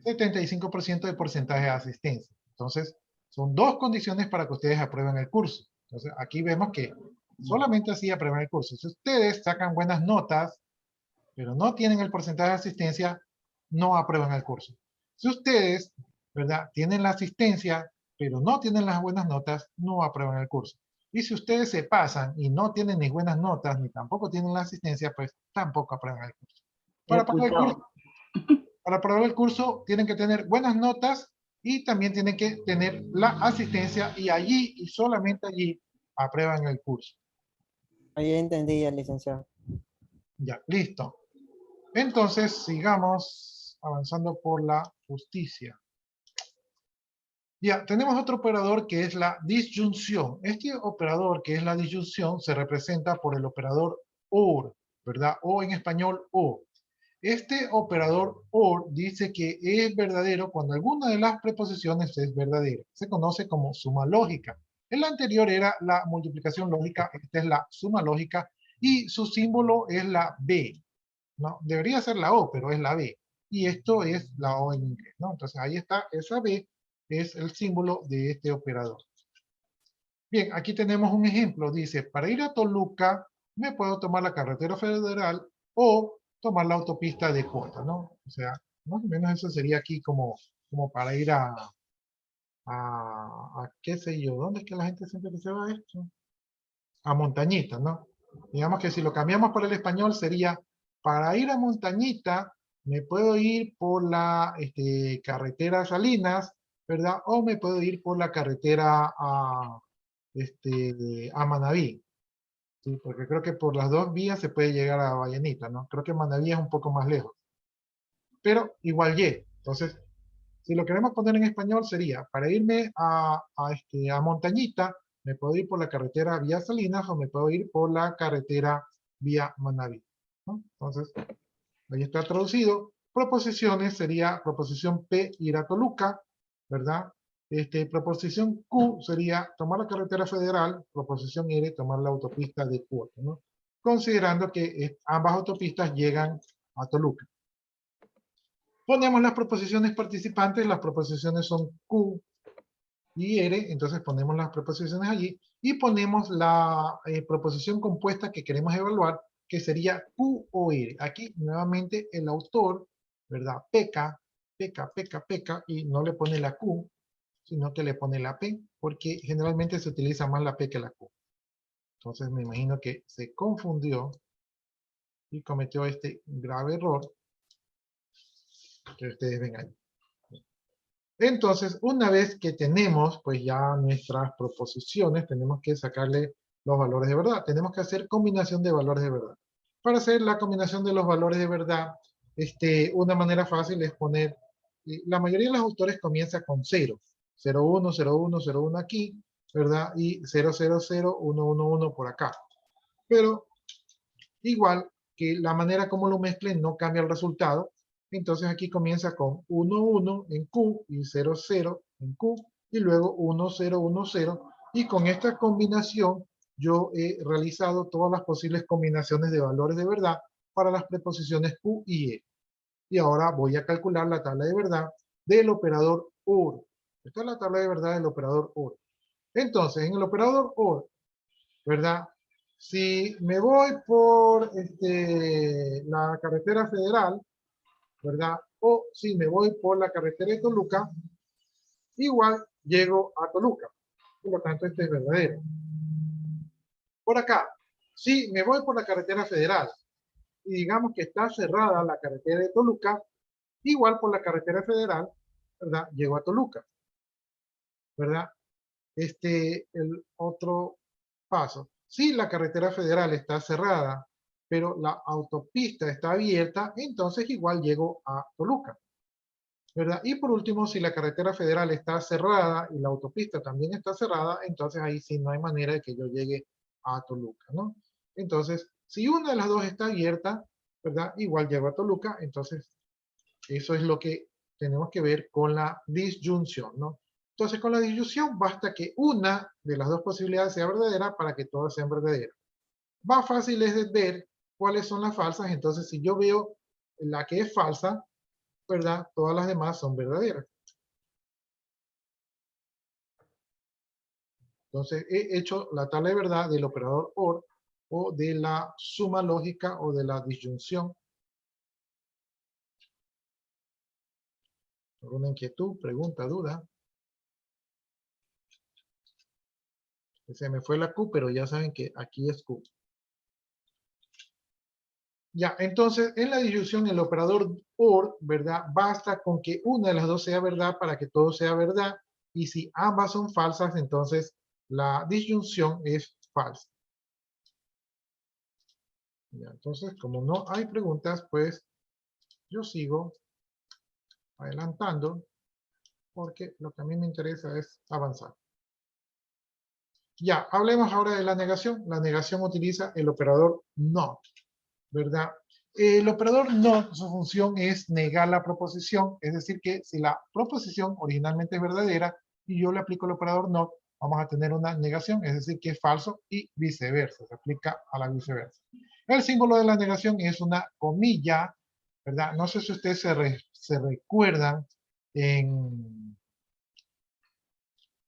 75% de porcentaje de asistencia. Entonces, son dos condiciones para que ustedes aprueben el curso. Entonces, aquí vemos que solamente así aprueban el curso. Si ustedes sacan buenas notas, pero no tienen el porcentaje de asistencia, no aprueban el curso. Si ustedes, ¿verdad?, tienen la asistencia, pero no tienen las buenas notas, no aprueban el curso. Y si ustedes se pasan y no tienen ni buenas notas, ni tampoco tienen la asistencia, pues tampoco aprueban el curso. Para aprobar el curso tienen que tener buenas notas y también tienen que tener la asistencia y allí y solamente allí aprueban el curso. Ahí entendí ya, licenciado. Ya, listo. Entonces, sigamos avanzando por la justicia. Ya, tenemos otro operador que es la disyunción. Este operador que es la disyunción se representa por el operador OR, ¿verdad? O en español OR. Este operador OR dice que es verdadero cuando alguna de las preposiciones es verdadera. Se conoce como suma lógica. El anterior era la multiplicación lógica, esta es la suma lógica y su símbolo es la B. ¿No? Debería ser la O, pero es la B. y esto es la O en inglés, ¿no? Entonces ahí está, esa B es el símbolo de este operador. Bien, aquí tenemos un ejemplo. Dice, para ir a Toluca, me puedo tomar la carretera federal o tomar la autopista de cuota, ¿no? O sea, más o menos eso sería aquí como para ir a qué sé yo, ¿dónde es que la gente siempre que se va a esto? A Montañita, ¿no? Digamos que si lo cambiamos por el español sería, para ir a Montañita, me puedo ir por la carretera Salinas, ¿verdad? O me puedo ir por la carretera a Manabí. ¿Sí? Porque creo que por las dos vías se puede llegar a Vallenita, ¿no? Creo que Manabí es un poco más lejos. Pero igual Y. Entonces, si lo queremos poner en español sería, para irme a Montañita, me puedo ir por la carretera vía Salinas o me puedo ir por la carretera vía Manabí, ¿no? Entonces, ahí está traducido. Proposiciones sería proposición P, ir a Toluca, ¿verdad? Proposición Q sería tomar la carretera federal, proposición R, tomar la autopista de cuota, ¿no? Considerando que ambas autopistas llegan a Toluca. Ponemos las proposiciones participantes, las proposiciones son Q y R, entonces ponemos las proposiciones allí y ponemos la proposición compuesta que queremos evaluar, que sería Q o R. Aquí nuevamente el autor, ¿verdad? Peca, y no le pone la Q, sino que le pone la P, porque generalmente se utiliza más la P que la Q. Entonces me imagino que se confundió y cometió este grave error que ustedes ven ahí. Entonces, una vez que tenemos pues ya nuestras proposiciones, tenemos que sacarle los valores de verdad. Tenemos que hacer combinación de valores de verdad. Para hacer la combinación de los valores de verdad, una manera fácil es poner, la mayoría de los autores comienza con 0. 0, 1, 0, 1, 0, 1 aquí, ¿verdad? Y 0, 0, 0, 1, 1, 1 por acá. Pero igual que la manera como lo mezclen no cambia el resultado. Entonces aquí comienza con 1, 1 en Q y 0, 0 en Q y luego 1, 0, 1, 0. Y con esta combinación yo he realizado todas las posibles combinaciones de valores de verdad para las preposiciones Q y E. Y ahora voy a calcular la tabla de verdad del operador OR. Esta es la tabla de verdad del operador OR. Entonces, en el operador OR, ¿verdad? Si me voy por la carretera federal, ¿verdad? O si me voy por la carretera de Toluca, igual llego a Toluca. Por lo tanto, este es verdadero. Por acá, si me voy por la carretera federal y digamos que está cerrada la carretera de Toluca, igual por la carretera federal, ¿verdad? Llego a Toluca, ¿verdad? El otro paso. Si la carretera federal está cerrada, pero la autopista está abierta, entonces igual llego a Toluca, ¿verdad? Y por último, si la carretera federal está cerrada y la autopista también está cerrada, entonces ahí sí no hay manera de que yo llegue a Toluca, ¿no? Entonces, si una de las dos está abierta, ¿verdad? Igual llego a Toluca, entonces eso es lo que tenemos que ver con la disyunción, ¿no? Entonces, con la disyunción basta que una de las dos posibilidades sea verdadera para que todas sean verdaderas. Más fácil es ver cuáles son las falsas. Entonces, si yo veo la que es falsa, ¿verdad? Todas las demás son verdaderas. Entonces, he hecho la tabla de verdad del operador OR o de la suma lógica o de la disyunción. ¿Alguna inquietud, pregunta, duda? Se me fue la Q, pero ya saben que aquí es Q. Ya, entonces, en la disyunción, el operador OR, ¿verdad? Basta con que una de las dos sea verdad para que todo sea verdad. Y si ambas son falsas, entonces la disyunción es falsa. Ya, entonces, como no hay preguntas, pues yo sigo adelantando porque lo que a mí me interesa es avanzar. Ya, hablemos ahora de la negación. La negación utiliza el operador NOT, ¿verdad? El operador NOT, su función es negar la proposición, es decir que si la proposición originalmente es verdadera y yo le aplico el operador NOT, vamos a tener una negación, es decir que es falso y viceversa, se aplica a la viceversa. El símbolo de la negación es una comilla, ¿verdad? No sé si ustedes se recuerdan en...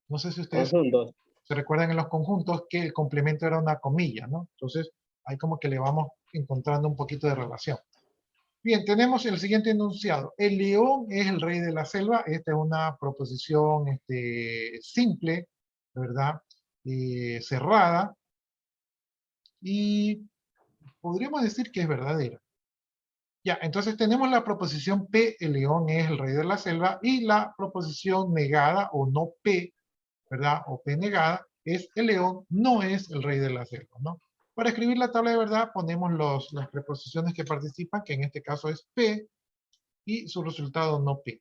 No sé si ustedes Conjuntos. se recuerdan en los conjuntos que el complemento era una comilla, ¿no? Entonces, ahí como que le vamos encontrando un poquito de relación. Bien, tenemos el siguiente enunciado. El león es el rey de la selva. Esta es una proposición simple, ¿verdad? Cerrada. Y podríamos decir que es verdadera. Ya, entonces tenemos la proposición P, el león es el rey de la selva, y la proposición negada o no P, ¿verdad? O P negada, es el león no es el rey de la selva, ¿no? Para escribir la tabla de verdad ponemos las preposiciones que participan, que en este caso es P, y su resultado no P,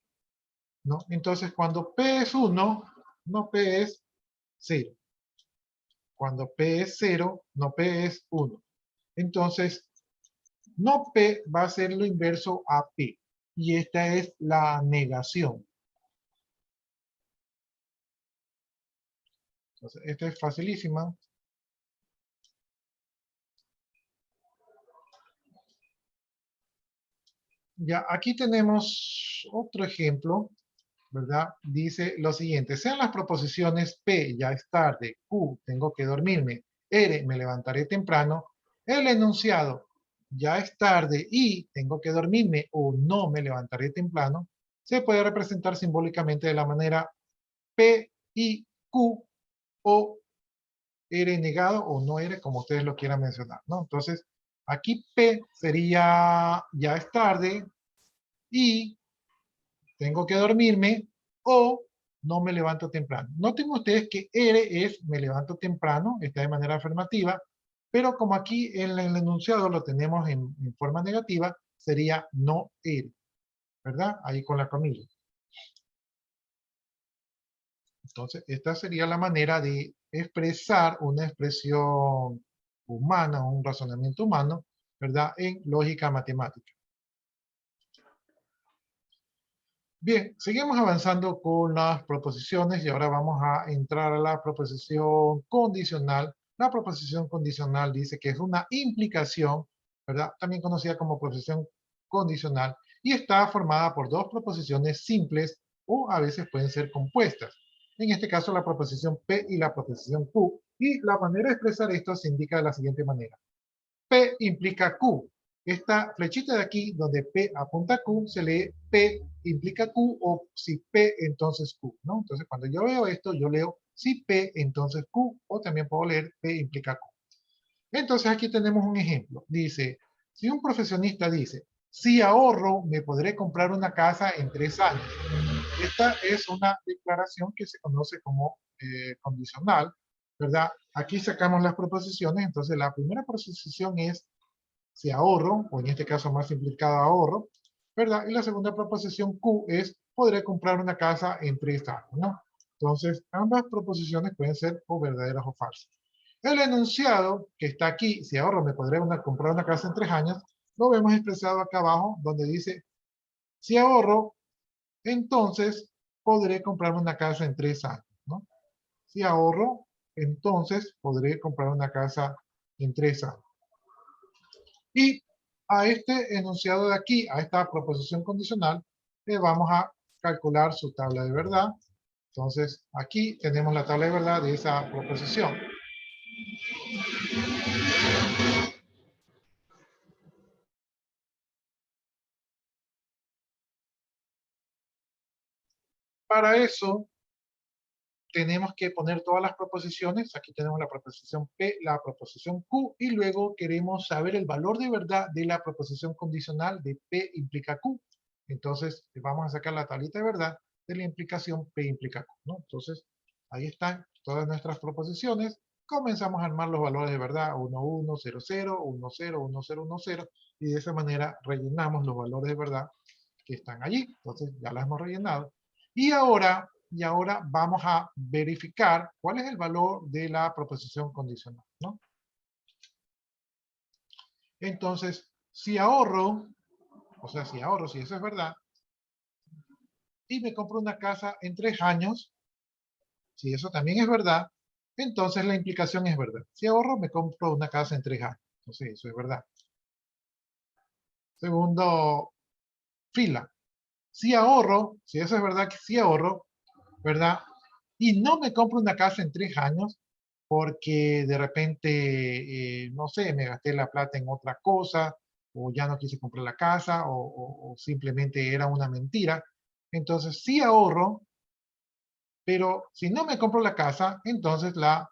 ¿no? Entonces cuando P es 1, no P es 0. Cuando P es 0, no P es 1. Entonces, no P va a ser lo inverso a P. Y esta es la negación. Entonces, esta es facilísima. Ya, aquí tenemos otro ejemplo, ¿verdad? Dice lo siguiente, sean las proposiciones P, ya es tarde, Q, tengo que dormirme, R, me levantaré temprano, el enunciado, ya es tarde y tengo que dormirme o no me levantaré temprano, se puede representar simbólicamente de la manera P y Q o R negado o no R, como ustedes lo quieran mencionar, ¿no? Entonces, aquí P sería ya es tarde y tengo que dormirme o no me levanto temprano. Noten ustedes que R es me levanto temprano, está de manera afirmativa, pero como aquí en el enunciado lo tenemos en forma negativa, sería no R, ¿verdad? Ahí con la comilla. Entonces, esta sería la manera de expresar una expresión humana, un razonamiento humano, ¿verdad? En lógica matemática. Bien, seguimos avanzando con las proposiciones y ahora vamos a entrar a la proposición condicional. La proposición condicional dice que es una implicación, ¿verdad? También conocida como proposición condicional y está formada por dos proposiciones simples o a veces pueden ser compuestas. En este caso la proposición P y la proposición Q. Y la manera de expresar esto se indica de la siguiente manera. P implica Q. Esta flechita de aquí, donde P apunta a Q, se lee P implica Q o si P, entonces Q, ¿no? Entonces, cuando yo veo esto, yo leo si P, entonces Q, o también puedo leer P implica Q. Entonces, aquí tenemos un ejemplo. Dice, si un profesionista dice, si ahorro, me podré comprar una casa en 3 años. Esta es una declaración que se conoce como condicional, ¿verdad? Aquí sacamos las proposiciones, entonces la primera proposición es si ahorro, o en este caso más implicado ahorro, ¿verdad? Y la segunda proposición Q es podré comprar una casa en 3 años, ¿no? Entonces, ambas proposiciones pueden ser o verdaderas o falsas. El enunciado que está aquí, si ahorro me podré comprar una casa en 3 años, lo vemos expresado acá abajo, donde dice, si ahorro, entonces podré comprarme una casa en 3 años, ¿no? Si ahorro, entonces podré comprar una casa en 3 años. Y a este enunciado de aquí, a esta proposición condicional, le vamos a calcular su tabla de verdad. Entonces, aquí tenemos la tabla de verdad de esa proposición. Para eso, tenemos que poner todas las proposiciones. Aquí tenemos la proposición P, la proposición Q, y luego queremos saber el valor de verdad de la proposición condicional de P implica Q. Entonces, vamos a sacar la tablita de verdad de la implicación P implica Q, ¿no? Entonces, ahí están todas nuestras proposiciones. Comenzamos a armar los valores de verdad, 1, 1, 0, 0, 1, 0, 1, 0, 1, 0, y de esa manera rellenamos los valores de verdad que están allí. Entonces, ya las hemos rellenado. Y ahora vamos a verificar cuál es el valor de la proposición condicional, ¿no? Entonces, si ahorro, o sea, si ahorro, si eso es verdad, y me compro una casa en 3 años, si eso también es verdad, entonces la implicación es verdad. Si ahorro, me compro una casa en 3 años. Entonces, eso es verdad. fila. Si ahorro, si eso es verdad que sí ahorro, ¿verdad? Y no me compro una casa en 3 años porque de repente, no sé, me gasté la plata en otra cosa, o ya no quise comprar la casa, o simplemente era una mentira. Entonces sí ahorro, pero si no me compro la casa, entonces la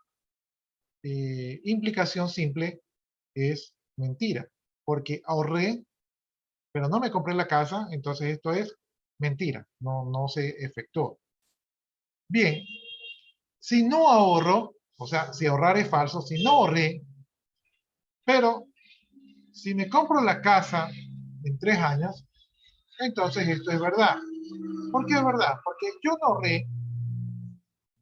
implicación simple es mentira, porque ahorré, pero no me compré la casa, entonces esto es mentira, no se efectuó. Bien, si no ahorro, o sea, si ahorrar es falso, si no ahorré, pero si me compro la casa en 3 años, entonces esto es verdad. ¿Por qué es verdad? Porque yo no ahorré,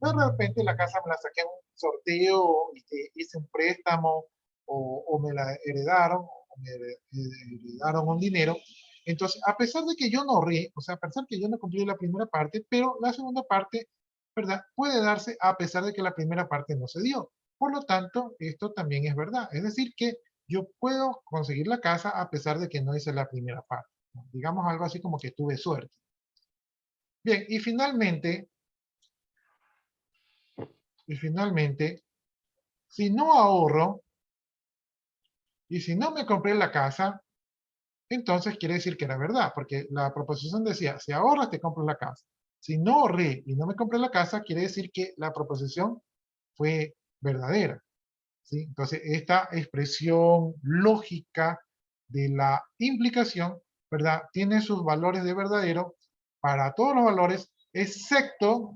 de repente la casa me la saqué en un sorteo, hice un préstamo, o me la heredaron, o me heredaron un dinero. Entonces, a pesar de que yo no ahorré, o sea, a pesar que yo no cumplí la primera parte, pero la segunda parte, ¿verdad? Puede darse a pesar de que la primera parte no se dio. Por lo tanto, esto también es verdad. Es decir, que yo puedo conseguir la casa a pesar de que no hice la primera parte, ¿no? Digamos algo así como que tuve suerte. Bien, y finalmente, si no ahorro y si no me compré la casa, entonces quiere decir que era verdad, porque la proposición decía, si ahorras te compras la casa. Si no ahorré y no me compré la casa, quiere decir que la proposición fue verdadera, ¿sí? Entonces, esta expresión lógica de la implicación, ¿verdad? Tiene sus valores de verdadero para todos los valores, excepto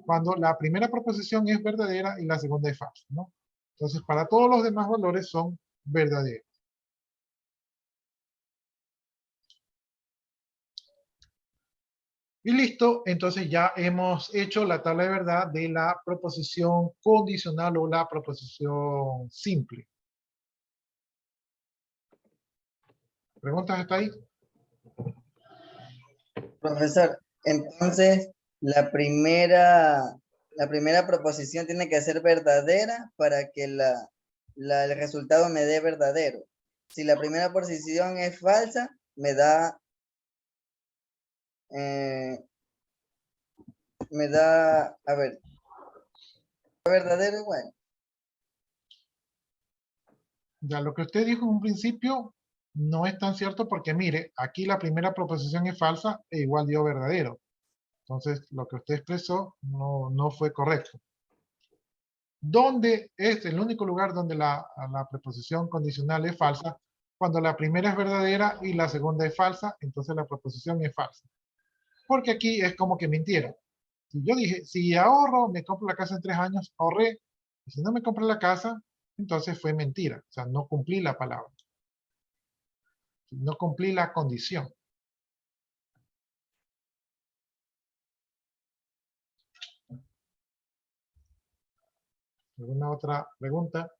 cuando la primera proposición es verdadera y la segunda es falsa, ¿no? Entonces, para todos los demás valores son verdaderos. Y listo, entonces ya hemos hecho la tabla de verdad de la proposición condicional o la proposición simple. ¿Preguntas hasta ahí? Profesor, entonces la primera proposición tiene que ser verdadera para que el resultado me dé verdadero. Si la primera proposición es falsa, me da, a ver, verdadero igual. Ya lo que usted dijo en un principio no es tan cierto porque mire, aquí la primera proposición es falsa e igual dio verdadero. Entonces, lo que usted expresó no fue correcto. ¿Dónde es el único lugar donde la preposición condicional es falsa? Cuando la primera es verdadera y la segunda es falsa, entonces la proposición es falsa. Porque aquí es como que mintieron. Si yo dije, si ahorro, me compro la casa en 3 años, ahorré. Y si no me compré la casa, entonces fue mentira. O sea, no cumplí la palabra. No cumplí la condición. ¿Alguna otra pregunta?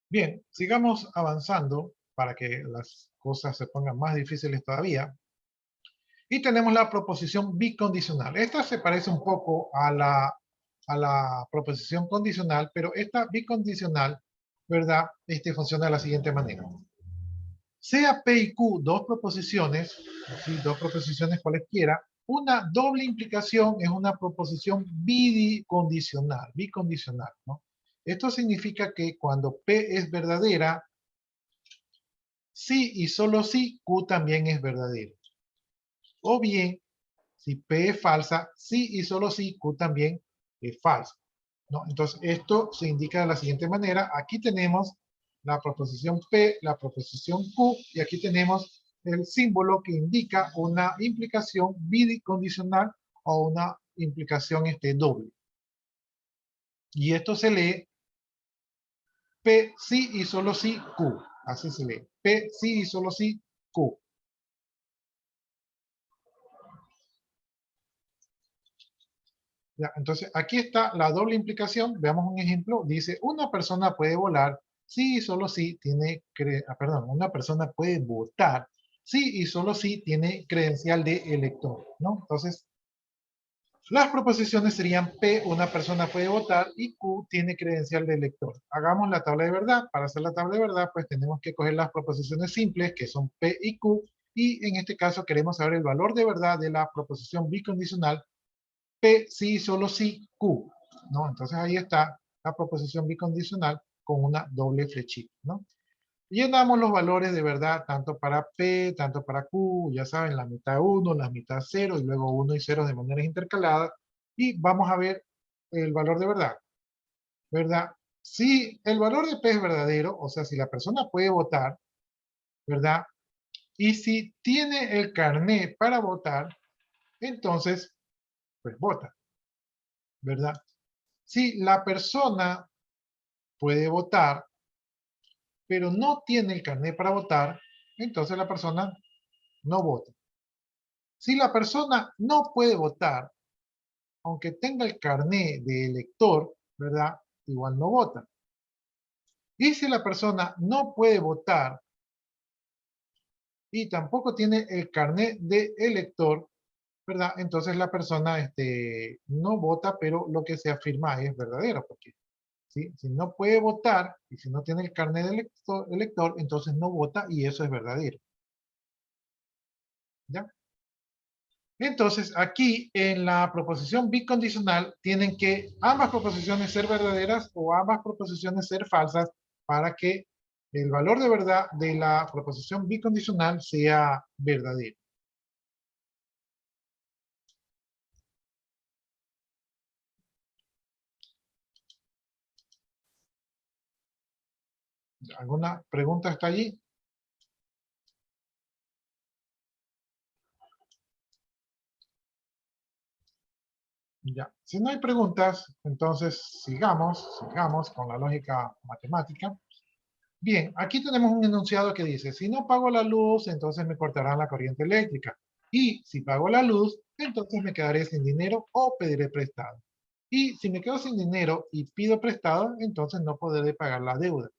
Bien, sigamos avanzando para que las cosas se pongan más difíciles todavía. Y tenemos la proposición bicondicional. Esta se parece un poco a la proposición condicional, pero esta bicondicional, ¿verdad? Funciona de la siguiente manera. Sea P y Q dos proposiciones, ¿sí? Dos proposiciones cualesquiera, una doble implicación es una proposición bicondicional, ¿no? Esto significa que cuando P es verdadera, sí y solo sí, Q también es verdadero. O bien, si P es falsa, sí y solo sí, Q también es falso, ¿no? Entonces, esto se indica de la siguiente manera. Aquí tenemos la proposición P, la proposición Q, y aquí tenemos el símbolo que indica una implicación bicondicional o una implicación doble. Y esto se lee P sí y solo sí, Q. Así se lee. P sí y solo sí, Q. Ya, entonces, aquí está la doble implicación. Veamos un ejemplo. Dice, una persona puede volar sí y solo sí tiene, una persona puede votar sí y solo sí tiene credencial de elector, ¿no? Entonces, Las proposiciones serían P, una persona puede votar, y Q tiene credencial de elector. Hagamos la tabla de verdad. Para hacer la tabla de verdad, pues tenemos que coger las proposiciones simples, que son P y Q, y en este caso queremos saber el valor de verdad de la proposición bicondicional P, sí, solo sí, Q, ¿no? Entonces ahí está la proposición bicondicional con una doble flechita, ¿no? Llenamos los valores de verdad, tanto para P, tanto para Q, ya saben, la mitad 1, la mitad 0, y luego 1 y 0 de manera intercalada, y vamos a ver el valor de verdad, ¿verdad? Si el valor de P es verdadero, o sea, si la persona puede votar, ¿verdad? Y si tiene el carnet para votar, entonces, pues vota, ¿verdad? Si la persona puede votar, pero no tiene el carnet para votar, entonces la persona no vota. Si la persona no puede votar, aunque tenga el carnet de elector, ¿verdad? Igual no vota. Y si la persona no puede votar y tampoco tiene el carnet de elector, ¿verdad? Entonces la persona no vota, pero lo que se afirma es verdadero, porque ¿sí? Si no puede votar y si no tiene el carnet de elector, entonces no vota y eso es verdadero. ¿Ya? Entonces, aquí en la proposición bicondicional tienen que ambas proposiciones ser verdaderas o ambas proposiciones ser falsas para que el valor de verdad de la proposición bicondicional sea verdadero. ¿Alguna pregunta hasta allí? Ya. Si no hay preguntas, entonces sigamos con la lógica matemática. Bien, aquí tenemos un enunciado que dice, si no pago la luz, entonces me cortarán la corriente eléctrica. Y si pago la luz, entonces me quedaré sin dinero o pediré prestado. Y si me quedo sin dinero y pido prestado, entonces no podré pagar la deuda.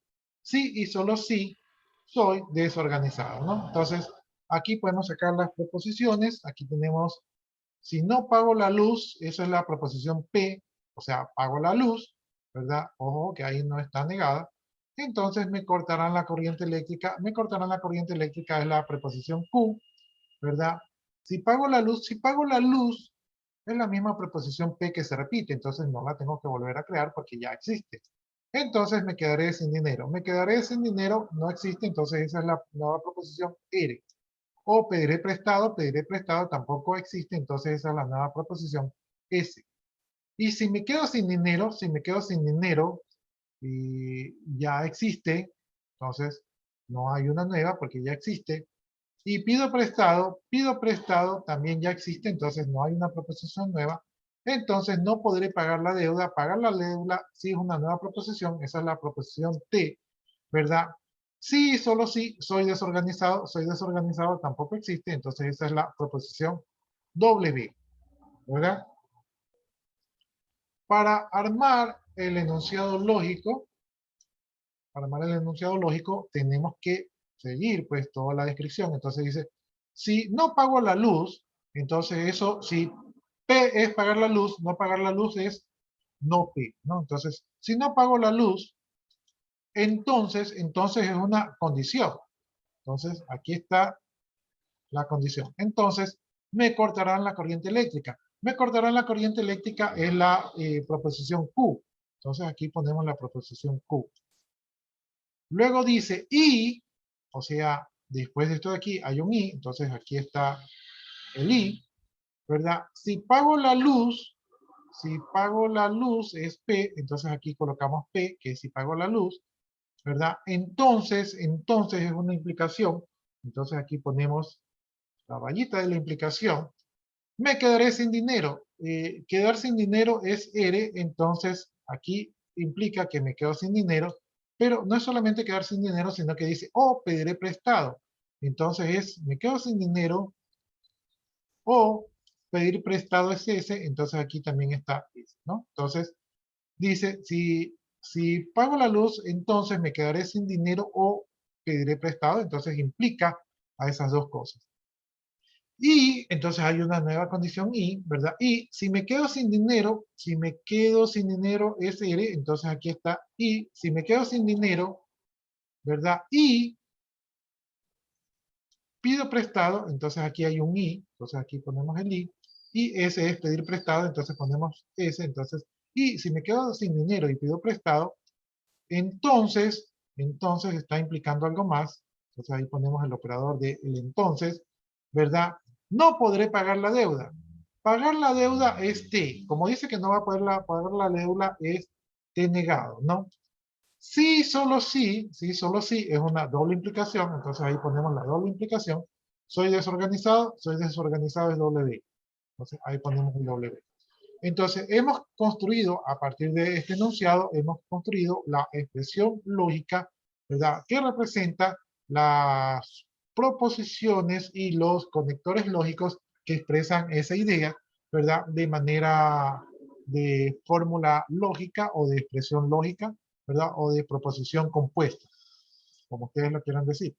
Sí y solo sí soy desorganizado, ¿no? Entonces, aquí podemos sacar las proposiciones. Aquí tenemos, si no pago la luz, esa es la proposición P, o sea, pago la luz, ¿verdad? Ojo que ahí no está negada. Entonces me cortarán la corriente eléctrica. Me cortarán la corriente eléctrica es la preposición Q, ¿verdad? Si pago la luz es la misma preposición P que se repite, entonces no la tengo que volver a crear porque ya existe. Entonces me quedaré sin dinero. Me quedaré sin dinero no existe, entonces esa es la nueva proposición R. O pediré prestado tampoco existe, entonces esa es la nueva proposición S. Y si me quedo sin dinero, y ya existe, entonces no hay una nueva porque ya existe. Y pido prestado, también ya existe, entonces no hay una proposición nueva. Entonces no podré pagar la deuda. Pagar la deuda sí es una nueva proposición, esa es la proposición T, ¿verdad? Sí, solo sí, soy desorganizado tampoco existe, entonces esa es la proposición W, ¿verdad? Para armar el enunciado lógico, tenemos que seguir pues toda la descripción. Entonces dice, si no pago la luz, entonces eso, si P es pagar la luz, no pagar la luz es no P, ¿no? Entonces, si no pago la luz, entonces es una condición. Entonces, aquí está la condición. Entonces, me cortarán la corriente eléctrica. Me cortarán la corriente eléctrica es la proposición Q. Entonces, aquí ponemos la proposición Q. Luego dice y, o sea, después de esto de aquí hay un y, entonces aquí está el y, ¿verdad? Si pago la luz es P, entonces aquí colocamos P, que es si pago la luz, ¿verdad? Entonces es una implicación, entonces aquí ponemos la rayita de la implicación. Me quedaré sin dinero. Quedar sin dinero es R, entonces aquí implica que me quedo sin dinero, pero no es solamente quedar sin dinero, sino que dice, oh, pediré prestado. Entonces es, me quedo sin dinero o pedir prestado es ese, entonces aquí también está ese, ¿no? Entonces dice, si pago la luz, entonces me quedaré sin dinero o pediré prestado, entonces implica a esas dos cosas. Y entonces hay una nueva condición y, ¿verdad? Y si me quedo sin dinero, es R, entonces aquí está y. Si me quedo sin dinero, ¿verdad? Y pido prestado, entonces aquí hay un I, entonces aquí ponemos el I. Y ese es pedir prestado, entonces ponemos ese, entonces. Y si me quedo sin dinero y pido prestado, entonces está implicando algo más. Entonces ahí ponemos el operador de el entonces, ¿verdad? No podré pagar la deuda. Pagar la deuda es T. Como dice que no va a poder pagar la deuda, es T negado, ¿no? Sí, solo sí, es una doble implicación. Entonces ahí ponemos la doble implicación. Soy desorganizado es W. Entonces ahí ponemos el W. Entonces, hemos construido, a partir de este enunciado, hemos construido la expresión lógica, ¿verdad? Que representa las proposiciones y los conectores lógicos que expresan esa idea, ¿verdad? De manera de fórmula lógica o de expresión lógica, ¿verdad? O de proposición compuesta, como ustedes lo quieran decir.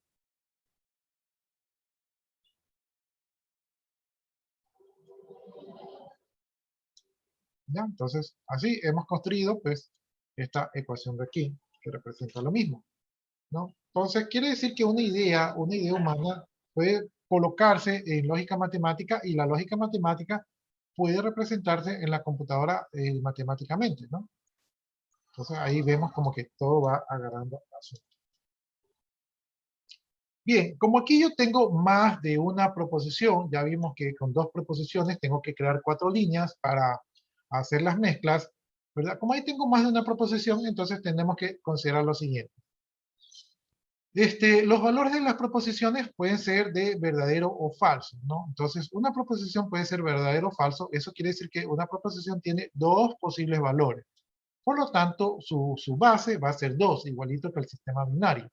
¿Ya? Entonces, así hemos construido, pues, esta ecuación de aquí, que representa lo mismo, ¿no? Entonces, quiere decir que una idea humana puede colocarse en lógica matemática y la lógica matemática puede representarse en la computadora matemáticamente, ¿no? Entonces, ahí vemos como que todo va agarrando asunto. Bien, como aquí yo tengo más de una proposición, ya vimos que con dos proposiciones tengo que crear 4 líneas para hacer las mezclas, ¿verdad? Como ahí tengo más de una proposición, entonces tenemos que considerar lo siguiente. Los valores de las proposiciones pueden ser de verdadero o falso, ¿no? Entonces, una proposición puede ser verdadero o falso. Eso quiere decir que una proposición tiene 2 posibles valores. Por lo tanto, su base va a ser 2, igualito que el sistema binario,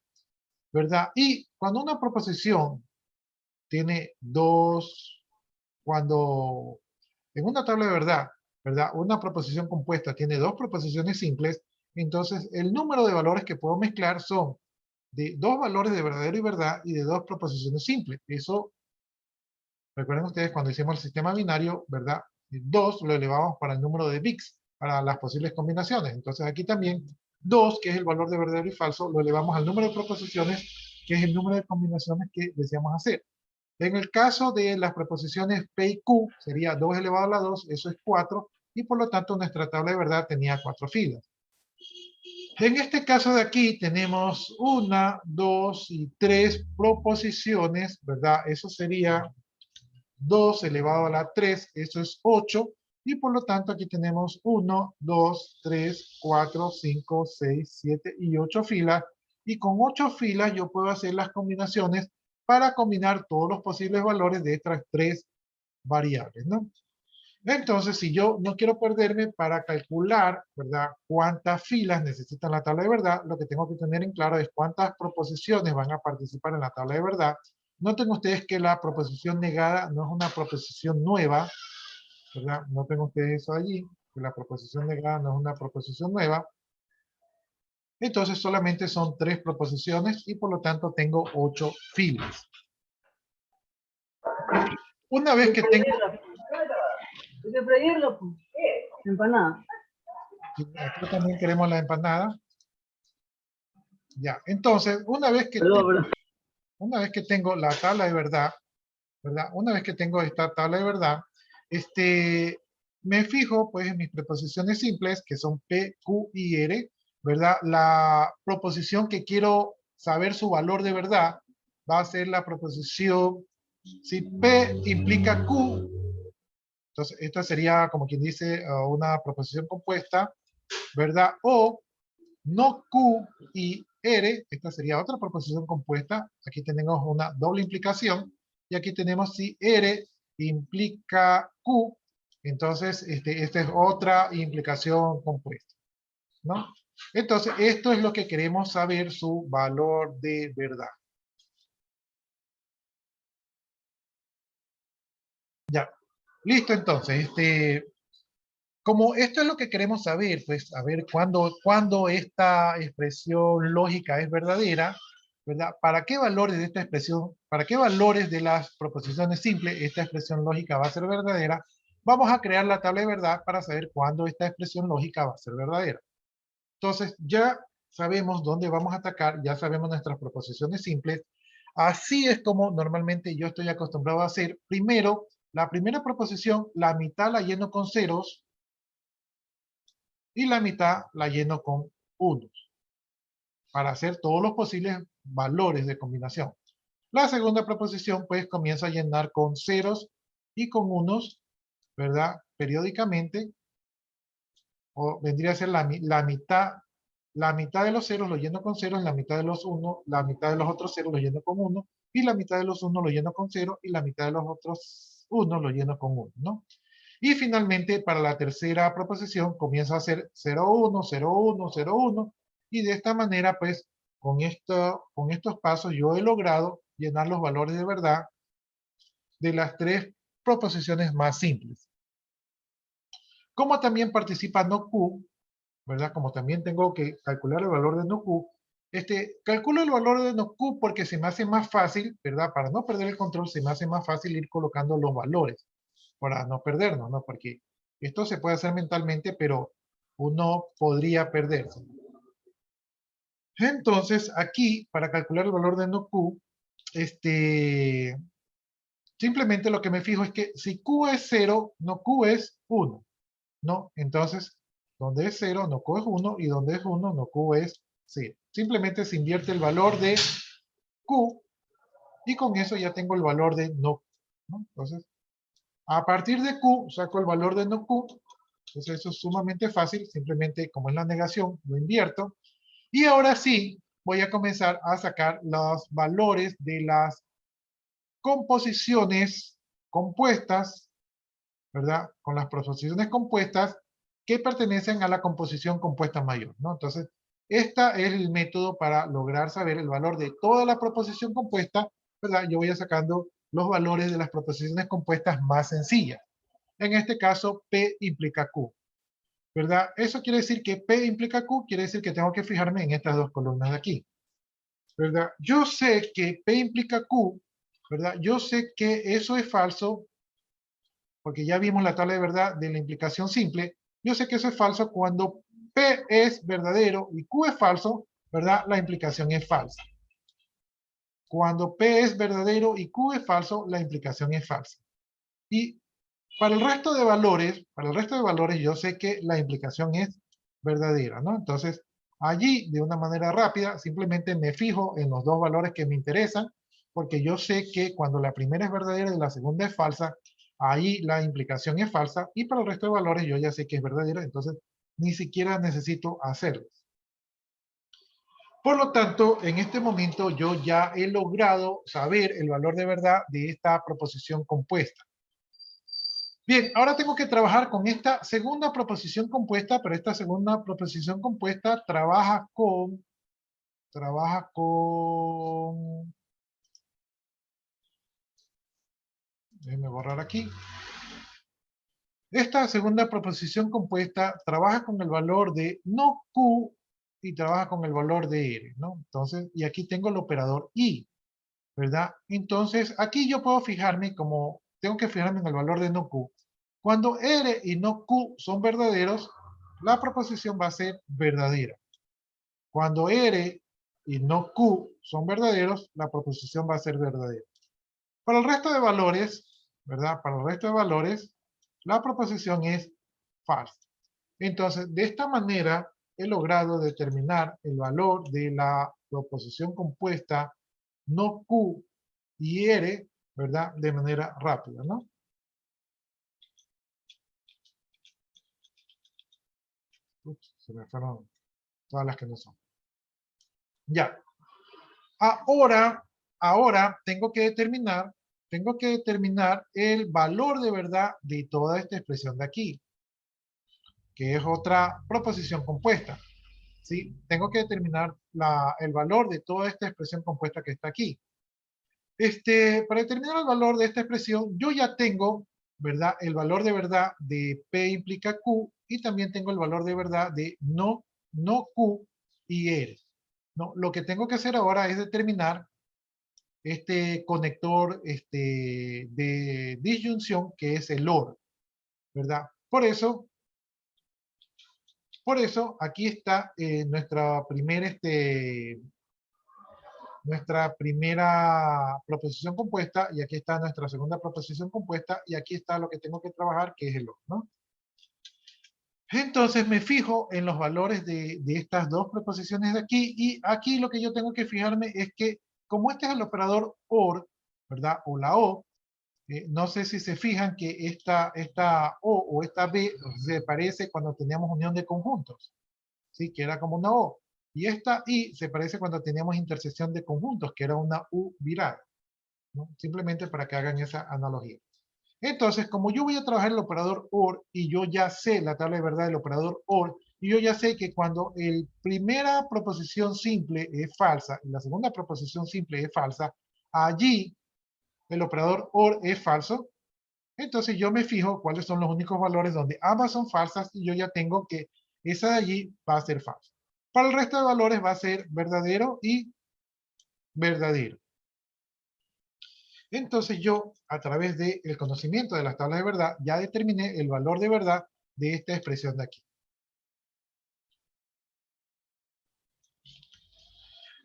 ¿verdad? Y cuando una proposición tiene 2, cuando en una tabla de verdad, ¿verdad? Una proposición compuesta tiene 2 proposiciones simples, entonces el número de valores que puedo mezclar son de 2 valores de verdadero y verdad y de 2 proposiciones simples. Eso, recuerden ustedes cuando hicimos el sistema binario, ¿verdad? 2 lo elevamos para el número de bits, para las posibles combinaciones. Entonces aquí también 2, que es el valor de verdadero y falso, lo elevamos al número de proposiciones, que es el número de combinaciones que deseamos hacer. En el caso de las preposiciones P y Q, sería 2 elevado a la 2, eso es 4, y por lo tanto nuestra tabla de verdad tenía 4 filas. En este caso de aquí tenemos 1, 2 y 3 proposiciones, ¿verdad? Eso sería 2 elevado a la 3, eso es 8, y por lo tanto aquí tenemos 1, 2, 3, 4, 5, 6, 7 y 8 filas, y con 8 filas yo puedo hacer las combinaciones para combinar todos los posibles valores de estas 3 variables, ¿no? Entonces, si yo no quiero perderme para calcular, ¿verdad?, cuántas filas necesita la tabla de verdad, lo que tengo que tener en claro es cuántas proposiciones van a participar en la tabla de verdad. Noten ustedes que la proposición negada no es una proposición nueva, ¿verdad? Noten ustedes eso allí, que la proposición negada no es una proposición nueva. Entonces, solamente son 3 proposiciones y por lo tanto tengo 8 filas. Una vez que tengo... Hay que freírlo, pues. Empanada. Aquí también queremos la empanada. Ya, entonces, una vez que tengo la tabla de verdad, ¿verdad? Una vez que tengo esta tabla de verdad, me fijo pues en mis preposiciones simples, que son P, Q y R, ¿verdad? La proposición que quiero saber su valor de verdad va a ser la proposición, si P implica Q, entonces esta sería como quien dice una proposición compuesta, ¿verdad? O no Q y R, esta sería otra proposición compuesta. Aquí tenemos una doble implicación. Y aquí tenemos si R implica Q, entonces esta es otra implicación compuesta, ¿no? Entonces, esto es lo que queremos saber su valor de verdad. Ya, listo entonces. Como esto es lo que queremos saber, pues a ver cuándo esta expresión lógica es verdadera, ¿verdad? ¿Para qué valores de esta expresión, para qué valores de las proposiciones simples esta expresión lógica va a ser verdadera? Vamos a crear la tabla de verdad para saber cuándo esta expresión lógica va a ser verdadera. Entonces, ya sabemos dónde vamos a atacar, ya sabemos nuestras proposiciones simples. Así es como normalmente yo estoy acostumbrado a hacer. Primero, la primera proposición, la mitad la lleno con ceros y la mitad la lleno con unos, para hacer todos los posibles valores de combinación. La segunda proposición, pues, comienza a llenar con ceros y con unos, ¿verdad? Periódicamente, o vendría a ser la mitad de los ceros lo lleno con ceros, la mitad de los unos, la mitad de los otros ceros lo lleno con uno, y la mitad de los unos lo lleno con cero, y la mitad de los otros unos lo lleno con uno, ¿no? Y finalmente, para la tercera proposición, comienza a ser 0, 1, 0, 1, 0, 1, y de esta manera, pues, con estos pasos yo he logrado llenar los valores de verdad de las tres proposiciones más simples. Como también participa no Q, ¿verdad? Como también tengo que calcular el valor de no Q, calculo el valor de no Q porque se me hace más fácil, ¿verdad? Para no perder el control, se me hace más fácil ir colocando los valores para no perdernos, ¿no? Porque esto se puede hacer mentalmente, pero uno podría perderse. Entonces, aquí, para calcular el valor de no Q, simplemente lo que me fijo es que si Q es 0, no Q es 1, ¿no? Entonces, donde es 0, no Q es 1, y donde es 1, no Q es 0. Simplemente se invierte el valor de Q, y con eso ya tengo el valor de no Q, ¿no? Entonces, a partir de Q, saco el valor de no Q. Entonces, eso es sumamente fácil. Simplemente, como es la negación, lo invierto. Y ahora sí, voy a comenzar a sacar los valores de las composiciones compuestas, ¿verdad? Con las proposiciones compuestas que pertenecen a la composición compuesta mayor, ¿no? Entonces, este es el método para lograr saber el valor de toda la proposición compuesta, ¿verdad? Yo voy a sacando los valores de las proposiciones compuestas más sencillas. En este caso, P implica Q, ¿verdad? Eso quiere decir que P implica Q, quiere decir que tengo que fijarme en estas dos columnas de aquí, ¿verdad? Yo sé que P implica Q, ¿verdad? Yo sé que eso es falso, porque ya vimos la tabla de verdad de la implicación simple. Yo sé que eso es falso cuando P es verdadero y Q es falso, ¿verdad? La implicación es falsa. Cuando P es verdadero y Q es falso, la implicación es falsa. Y para el resto de valores, yo sé que la implicación es verdadera, ¿no? Entonces, allí, de una manera rápida, simplemente me fijo en los dos valores que me interesan, porque yo sé que cuando la primera es verdadera y la segunda es falsa, ahí la implicación es falsa, y para el resto de valores yo ya sé que es verdadera, entonces ni siquiera necesito hacerlo. Por lo tanto, en este momento yo ya he logrado saber el valor de verdad de esta proposición compuesta. Bien, ahora tengo que trabajar con esta segunda proposición compuesta, pero esta segunda proposición compuesta trabaja con, déjenme borrar aquí. Esta segunda proposición compuesta trabaja con el valor de no Q y trabaja con el valor de R, ¿no? Entonces, y aquí tengo el operador I, ¿verdad? Entonces, aquí yo puedo fijarme como, tengo que fijarme en el valor de no Q. Cuando R y no Q son verdaderos, la proposición va a ser verdadera. Cuando R y no Q son verdaderos, la proposición va a ser verdadera. Para el resto de valores, ¿verdad? Para el resto de valores, la proposición es falsa. Entonces, de esta manera, he logrado determinar el valor de la proposición compuesta no Q y R, ¿verdad? De manera rápida, ¿no? Ups, se me fueron todas las que no son. Ya. Ahora tengo que determinar el valor de verdad de toda esta expresión de aquí, que es otra proposición compuesta. ¿Sí? Tengo que determinar el valor de toda esta expresión compuesta que está aquí. Para determinar el valor de esta expresión, yo ya tengo, ¿verdad? El valor de verdad de P implica Q, y también tengo el valor de verdad de no Q y R. No, lo que tengo que hacer ahora es determinar este conector de disyunción que es el OR, ¿verdad? Por eso aquí está nuestra primera proposición compuesta, y aquí está nuestra segunda proposición compuesta, y aquí está lo que tengo que trabajar, que es el OR, ¿no? Entonces me fijo en los valores de estas dos proposiciones de aquí, y aquí lo que yo tengo que fijarme es que, como este es el operador OR, ¿verdad? O la O, no sé si se fijan que esta O o esta B se parece cuando teníamos unión de conjuntos, ¿sí? Que era como una O. Y esta I se parece cuando teníamos intersección de conjuntos, que era una U virada, ¿no? Simplemente para que hagan esa analogía. Entonces, como yo voy a trabajar el operador OR y yo ya sé la tabla de verdad del operador OR, y yo ya sé que cuando la primera proposición simple es falsa y la segunda proposición simple es falsa, allí el operador OR es falso. Entonces yo me fijo cuáles son los únicos valores donde ambas son falsas y yo ya tengo que esa de allí va a ser falsa. Para el resto de valores va a ser verdadero y verdadero. Entonces yo, a través del conocimiento de las tablas de verdad, ya determiné el valor de verdad de esta expresión de aquí.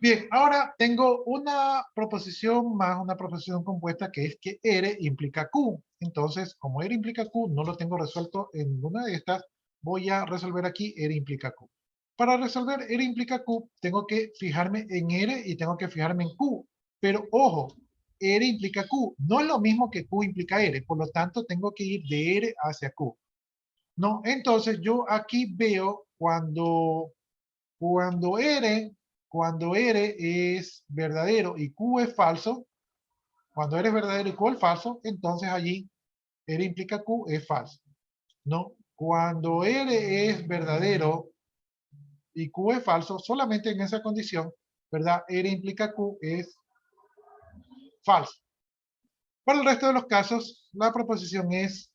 Bien, ahora tengo una proposición más, una proposición compuesta, que es que R implica Q. Entonces, como R implica Q, no lo tengo resuelto en ninguna de estas, voy a resolver aquí R implica Q. Para resolver R implica Q, tengo que fijarme en R y tengo que fijarme en Q. Pero ojo, R implica Q, no es lo mismo que Q implica R, por lo tanto tengo que ir de R hacia Q. No, entonces yo aquí veo cuando R es verdadero y Q es falso, cuando R es verdadero y Q es falso, entonces allí R implica Q es falso. No, cuando R es verdadero y Q es falso, solamente en esa condición, ¿verdad? R implica Q es falso. Para el resto de los casos, la proposición es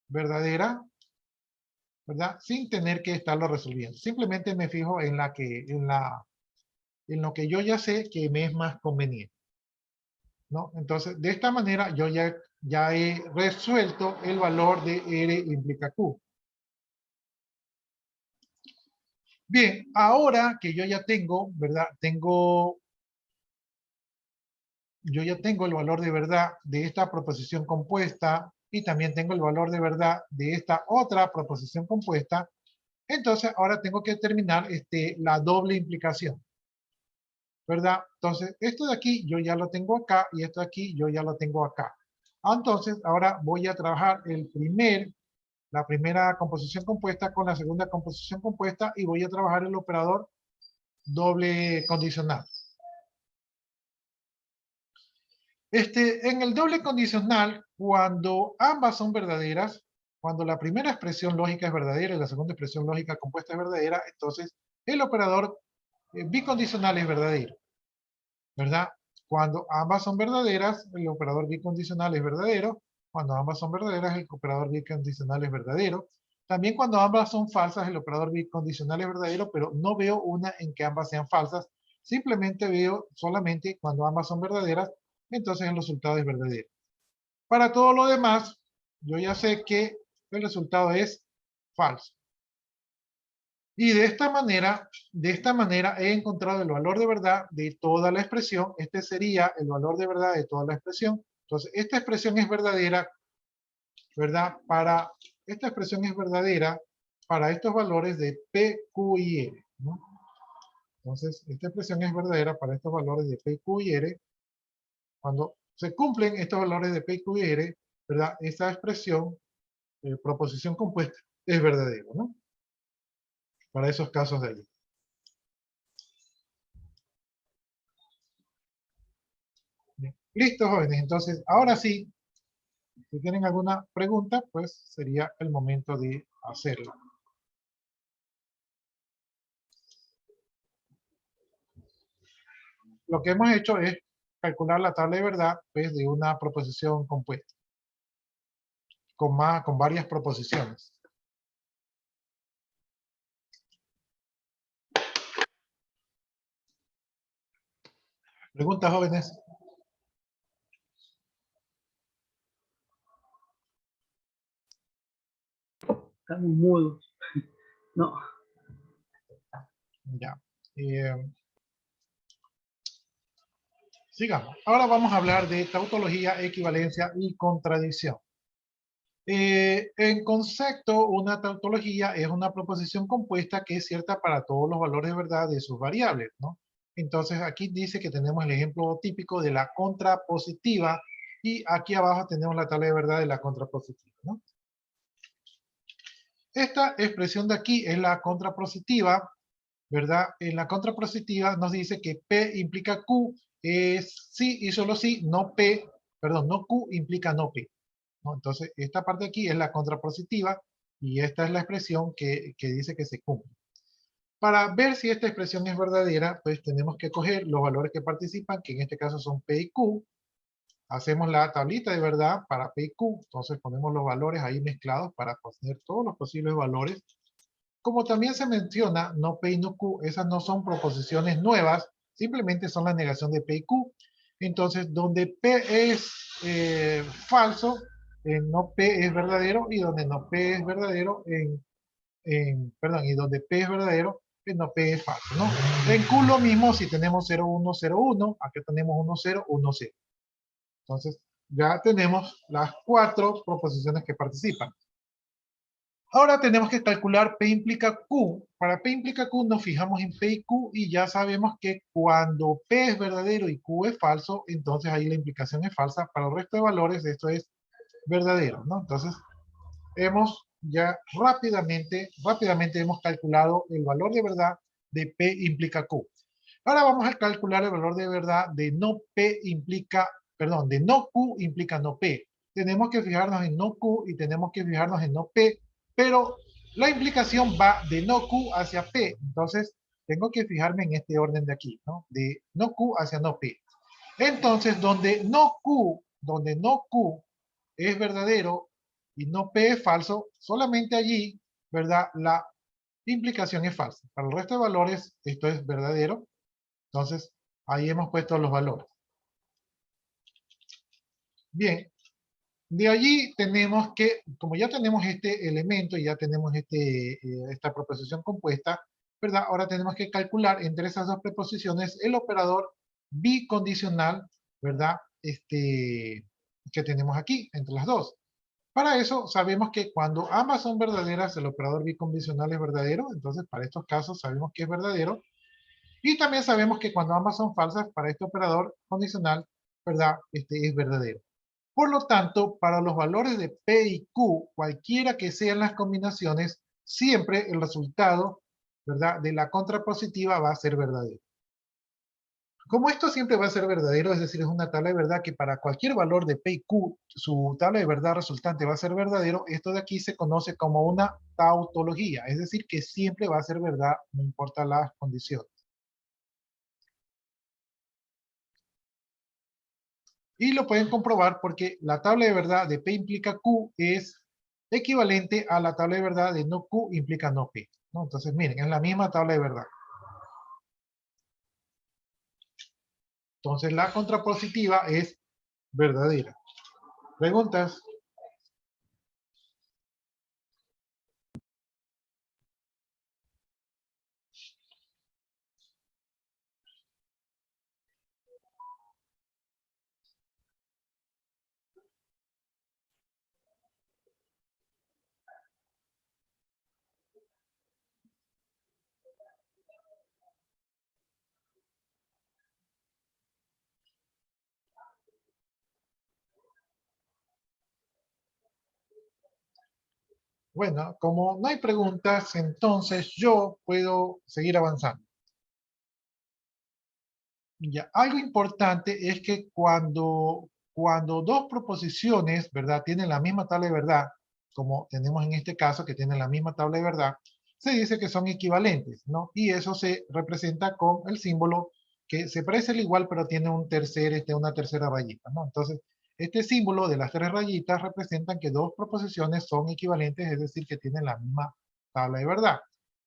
verdadera, ¿verdad? Sin tener que estarlo resolviendo. Simplemente me fijo en lo que yo ya sé que me es más conveniente, ¿no? Entonces, de esta manera yo ya he resuelto el valor de R implica Q. Bien, ahora que yo ya tengo, ¿verdad? Yo ya tengo el valor de verdad de esta proposición compuesta y también tengo el valor de verdad de esta otra proposición compuesta. Entonces, ahora tengo que determinar la doble implicación, ¿verdad? Entonces, esto de aquí yo ya lo tengo acá y esto de aquí yo ya lo tengo acá. Entonces, ahora voy a trabajar la primera composición compuesta con la segunda composición compuesta y voy a trabajar el operador doble condicional. En el doble condicional, cuando ambas son verdaderas, cuando la primera expresión lógica es verdadera y la segunda expresión lógica compuesta es verdadera, entonces el operador bicondicional es verdadero, ¿verdad? Cuando ambas son verdaderas, el operador bicondicional es verdadero. Cuando ambas son verdaderas, el operador bicondicional es verdadero. También cuando ambas son falsas, el operador bicondicional es verdadero, pero no veo una en que ambas sean falsas. Simplemente veo solamente cuando ambas son verdaderas, entonces el resultado es verdadero. Para todo lo demás, yo ya sé que el resultado es falso. Y de esta manera he encontrado el valor de verdad de toda la expresión. Este sería el valor de verdad de toda la expresión. Entonces, esta expresión es verdadera, ¿verdad? Esta expresión es verdadera para estos valores de P, Q y R, ¿no? Entonces, esta expresión es verdadera para estos valores de P, Q y R. Cuando se cumplen estos valores de P, Q y R, ¿verdad? Esta expresión, proposición compuesta, es verdadera, ¿no? Para esos casos de allí. Bien. Listo, jóvenes. Entonces, ahora sí, si tienen alguna pregunta, pues sería el momento de hacerla. Lo que hemos hecho es calcular la tabla de verdad, pues, de una proposición compuesta, con varias proposiciones. ¿Preguntas, jóvenes? Estamos mudos. No. Ya. Sigamos. Ahora vamos a hablar de tautología, equivalencia y contradicción. En concepto, una tautología es una proposición compuesta que es cierta para todos los valores de verdad de sus variables, ¿no? Entonces aquí dice que tenemos el ejemplo típico de la contrapositiva y aquí abajo tenemos la tabla de verdad de la contrapositiva, ¿no? Esta expresión de aquí es la contrapositiva, ¿verdad? En la contrapositiva nos dice que P implica Q es sí y solo sí, no P, perdón, no Q implica no P, ¿no? Entonces, esta parte aquí es la contrapositiva y esta es la expresión que dice que se cumple. Para ver si esta expresión es verdadera, pues tenemos que coger los valores que participan, que en este caso son P y Q. Hacemos la tablita de verdad para P y Q, entonces ponemos los valores ahí mezclados para poner todos los posibles valores. Como también se menciona, no P y no Q, esas no son proposiciones nuevas, simplemente son la negación de P y Q. Entonces, donde P es falso, no P es verdadero, y donde no P es verdadero, perdón, y donde P es verdadero, no P es falso, ¿no? En Q lo mismo si tenemos 0, 1, 0, 1, aquí tenemos 1, 0, 1, 0. Entonces, ya tenemos las 4 proposiciones que participan. Ahora tenemos que calcular P implica Q. Para P implica Q nos fijamos en P y Q y ya sabemos que cuando P es verdadero y Q es falso, entonces ahí la implicación es falsa. Para el resto de valores esto es verdadero, ¿no? Entonces, hemos ya rápidamente hemos calculado el valor de verdad de P implica Q. Ahora vamos a calcular el valor de verdad de no P implica, perdón, de no Q implica no P. Tenemos que fijarnos en no Q y tenemos que fijarnos en no P, pero la implicación va de no Q hacia P. Entonces, tengo que fijarme en este orden de aquí, ¿no? De no Q hacia no P. Entonces, donde no Q es verdadero y no P es falso, solamente allí, ¿verdad? La implicación es falsa. Para el resto de valores, esto es verdadero. Entonces, ahí hemos puesto los valores. Bien, de allí tenemos que, como ya tenemos este elemento y ya tenemos esta proposición compuesta, ¿verdad? Ahora tenemos que calcular entre esas dos preposiciones el operador bicondicional, ¿verdad? Que tenemos aquí, entre las dos. Para eso sabemos que cuando ambas son verdaderas, el operador bicondicional es verdadero. Entonces, para estos casos sabemos que es verdadero. Y también sabemos que cuando ambas son falsas, para este operador condicional, ¿verdad? Es verdadero. Por lo tanto, para los valores de P y Q, cualquiera que sean las combinaciones, siempre el resultado, ¿verdad? De la contrapositiva va a ser verdadero. Como esto siempre va a ser verdadero, es decir, es una tabla de verdad que para cualquier valor de P y Q, su tabla de verdad resultante va a ser verdadero, esto de aquí se conoce como una tautología, es decir, que siempre va a ser verdad, no importa las condiciones. Y lo pueden comprobar porque la tabla de verdad de P implica Q es equivalente a la tabla de verdad de no Q implica no P, ¿no? Entonces, miren, es la misma tabla de verdad. Entonces, la contrapositiva es verdadera. ¿Preguntas? Bueno, como no hay preguntas, entonces yo puedo seguir avanzando. Ya, algo importante es que cuando dos proposiciones, ¿verdad?, tienen la misma tabla de verdad, como tenemos en este caso que tienen la misma tabla de verdad, se dice que son equivalentes, ¿no? Y eso se representa con el símbolo que se parece al igual, pero tiene una tercera rayita, ¿no? Entonces, este símbolo de las 3 rayitas representan que dos proposiciones son equivalentes, es decir, que tienen la misma tabla de verdad.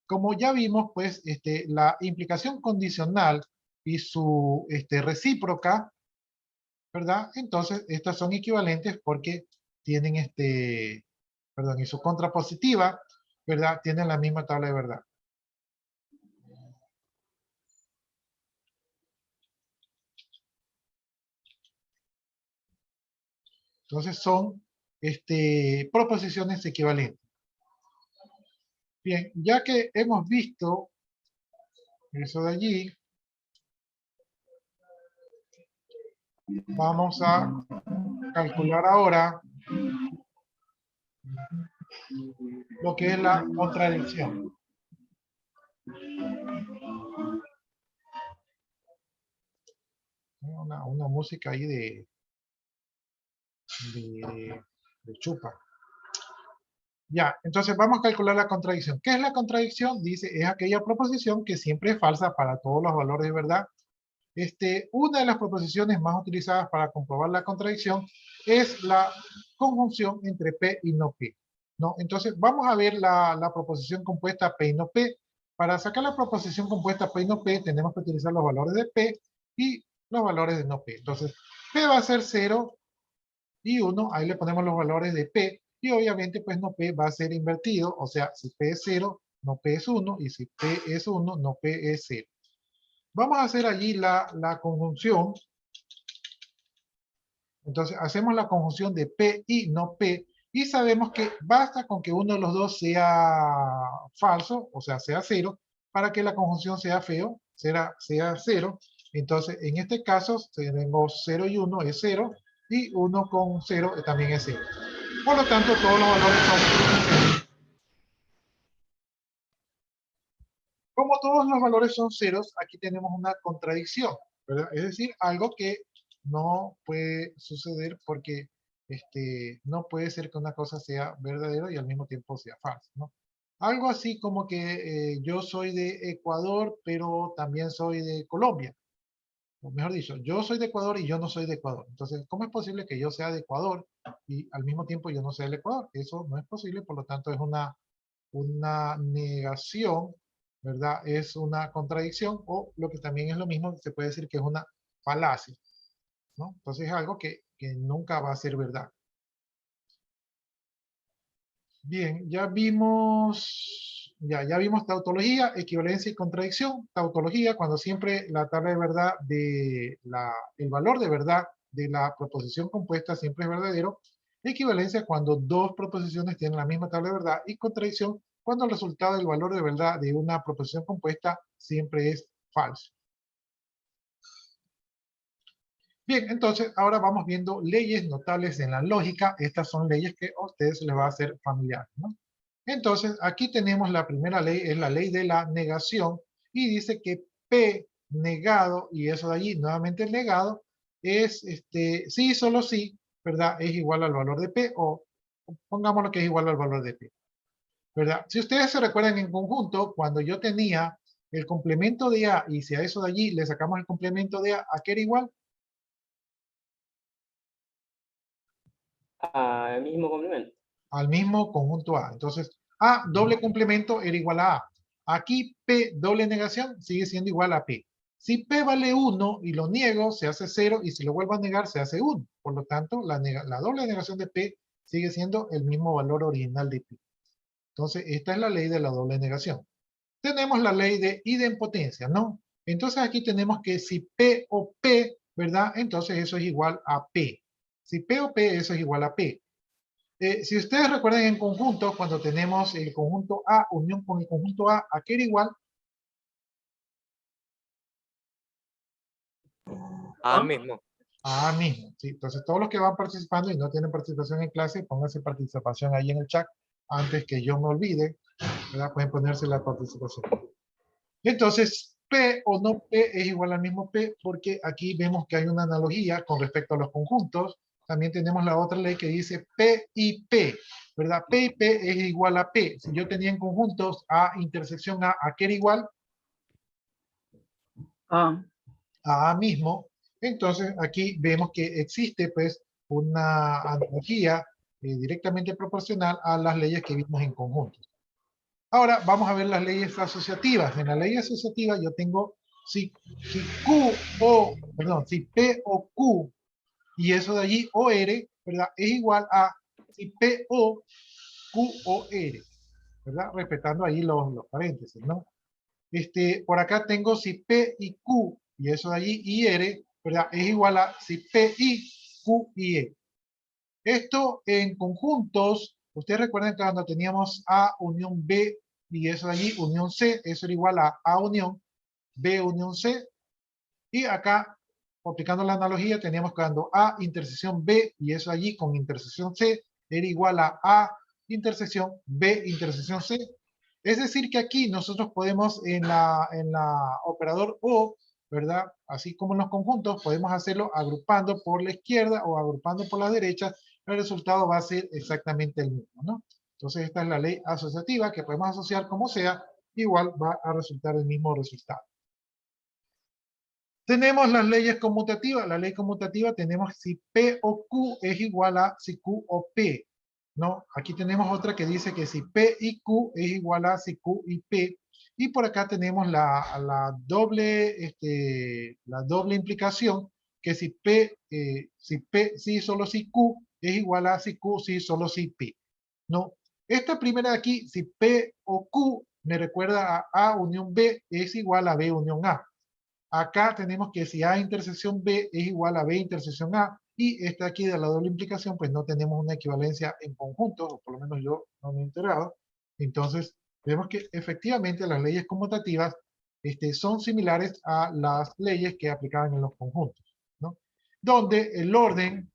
Como ya vimos, pues, la implicación condicional y su recíproca, ¿verdad? Entonces, estas son equivalentes porque tienen perdón, y su contrapositiva, ¿verdad? Tienen la misma tabla de verdad. Entonces son proposiciones equivalentes. Bien, ya que hemos visto eso de allí, vamos a calcular ahora lo que es la contradicción. Una música ahí de chupa. Ya, entonces vamos a calcular la contradicción. ¿Qué es la contradicción? Dice, es aquella proposición que siempre es falsa para todos los valores de verdad. Una de las proposiciones más utilizadas para comprobar la contradicción es la conjunción entre P y no P, ¿no? Entonces vamos a ver la proposición compuesta P y no P. Para sacar la proposición compuesta P y no P tenemos que utilizar los valores de P y los valores de no P. Entonces P va a ser 0 y 1, ahí le ponemos los valores de P, y obviamente pues no P va a ser invertido, o sea, si P es 0, no P es 1, y si P es 1, no P es 0. Vamos a hacer allí la conjunción. Entonces hacemos la conjunción de P y no P, y sabemos que basta con que uno de los dos sea falso, o sea, sea 0, para que la conjunción sea sea 0. Entonces, en este caso, tenemos 0 y 1 es 0, y 1 con 0 también es 0. Por lo tanto, todos los valores son 0. Como todos los valores son ceros, aquí tenemos una contradicción, ¿verdad? Es decir, algo que no puede suceder porque no puede ser que una cosa sea verdadera y al mismo tiempo sea falsa, ¿no? Algo así como que yo soy de Ecuador, pero también soy de Colombia. O mejor dicho, yo soy de Ecuador y yo no soy de Ecuador. Entonces, ¿cómo es posible que yo sea de Ecuador y al mismo tiempo yo no sea del Ecuador? Eso no es posible, por lo tanto es una negación, ¿verdad? Es una contradicción, o lo que también es lo mismo, se puede decir que es una falacia, ¿no? Entonces es algo que nunca va a ser verdad. Bien, ya vimos tautología, equivalencia y contradicción. Tautología, cuando siempre la tabla de verdad el valor de verdad de la proposición compuesta siempre es verdadero. Equivalencia, cuando dos proposiciones tienen la misma tabla de verdad. Y contradicción, cuando el resultado del valor de verdad de una proposición compuesta siempre es falso. Bien, entonces ahora vamos viendo leyes notables en la lógica. Estas son leyes que a ustedes les va a ser familiares, ¿no? Entonces, aquí tenemos la primera ley, es la ley de la negación, y dice que P negado, y eso de allí, nuevamente el negado, es sí, solo sí, ¿verdad? Es igual al valor de P, o pongámoslo que es igual al valor de P, ¿verdad? Si ustedes se recuerdan en conjunto, cuando yo tenía el complemento de A, y si a eso de allí le sacamos el complemento de A, ¿a qué era igual? Al mismo complemento. Al mismo conjunto A. Entonces, A doble complemento era igual a A. Aquí P doble negación sigue siendo igual a P. Si P vale 1 y lo niego, se hace 0, y si lo vuelvo a negar, se hace 1. Por lo tanto, la doble negación de P sigue siendo el mismo valor original de P. Entonces, esta es la ley de la doble negación. Tenemos la ley de idempotencia, ¿no? Entonces, aquí tenemos que si P o P, ¿verdad? Entonces, eso es igual a P. Si P o P, eso es igual a P. Si ustedes recuerdan en conjunto, cuando tenemos el conjunto A unión con el conjunto A, ¿a qué era igual? A mismo. A mismo, ¿sí? Entonces, todos los que van participando y no tienen participación en clase, pónganse participación ahí en el chat antes que yo me olvide, ¿verdad? Pueden ponerse la participación. Entonces, P o no P es igual al mismo P, porque aquí vemos que hay una analogía con respecto a los conjuntos. También tenemos la otra ley que dice P y P, ¿verdad? P y P es igual a P. Si yo tenía en conjuntos A intersección A, ¿a qué era igual? Ah, A mismo. Entonces, aquí vemos que existe, pues, una analogía directamente proporcional a las leyes que vimos en conjuntos. Ahora, vamos a ver las leyes asociativas. En la ley asociativa yo tengo si P o Q, y eso de allí, OR, ¿verdad? Es igual a si P o Q o R, ¿verdad? Respetando ahí los paréntesis, ¿no? Por acá tengo si P y Q, y eso de allí, y R, ¿verdad? Es igual a si P y Q y E. Esto en conjuntos, ustedes recuerdan que cuando teníamos A unión B, y eso de allí, unión C, eso era igual a A unión B unión C, y acá, aplicando la analogía, teníamos cuando A intersección B, y eso allí con intersección C, era igual a intersección B intersección C. Es decir que aquí nosotros podemos en la operador O, ¿verdad? Así como en los conjuntos, podemos hacerlo agrupando por la izquierda o agrupando por la derecha, el resultado va a ser exactamente el mismo, ¿no? Entonces esta es la ley asociativa que podemos asociar como sea, igual va a resultar el mismo resultado. Tenemos las leyes conmutativas. La ley conmutativa tenemos si P o Q es igual a si Q o P, ¿no? Aquí tenemos otra que dice que si P y Q es igual a si Q y P. Y por acá tenemos la doble implicación, que si P, sí solo si Q es igual a si Q sí solo si P, ¿no? Esta primera de aquí, si P o Q, me recuerda a A unión B es igual a B unión A. Acá tenemos que si A intersección B es igual a B intersección A, y esta aquí de la doble implicación, pues no tenemos una equivalencia en conjunto, o por lo menos yo no me he enterado. Entonces, vemos que efectivamente las leyes conmutativas son similares a las leyes que aplicaban en los conjuntos, ¿no? Donde el orden,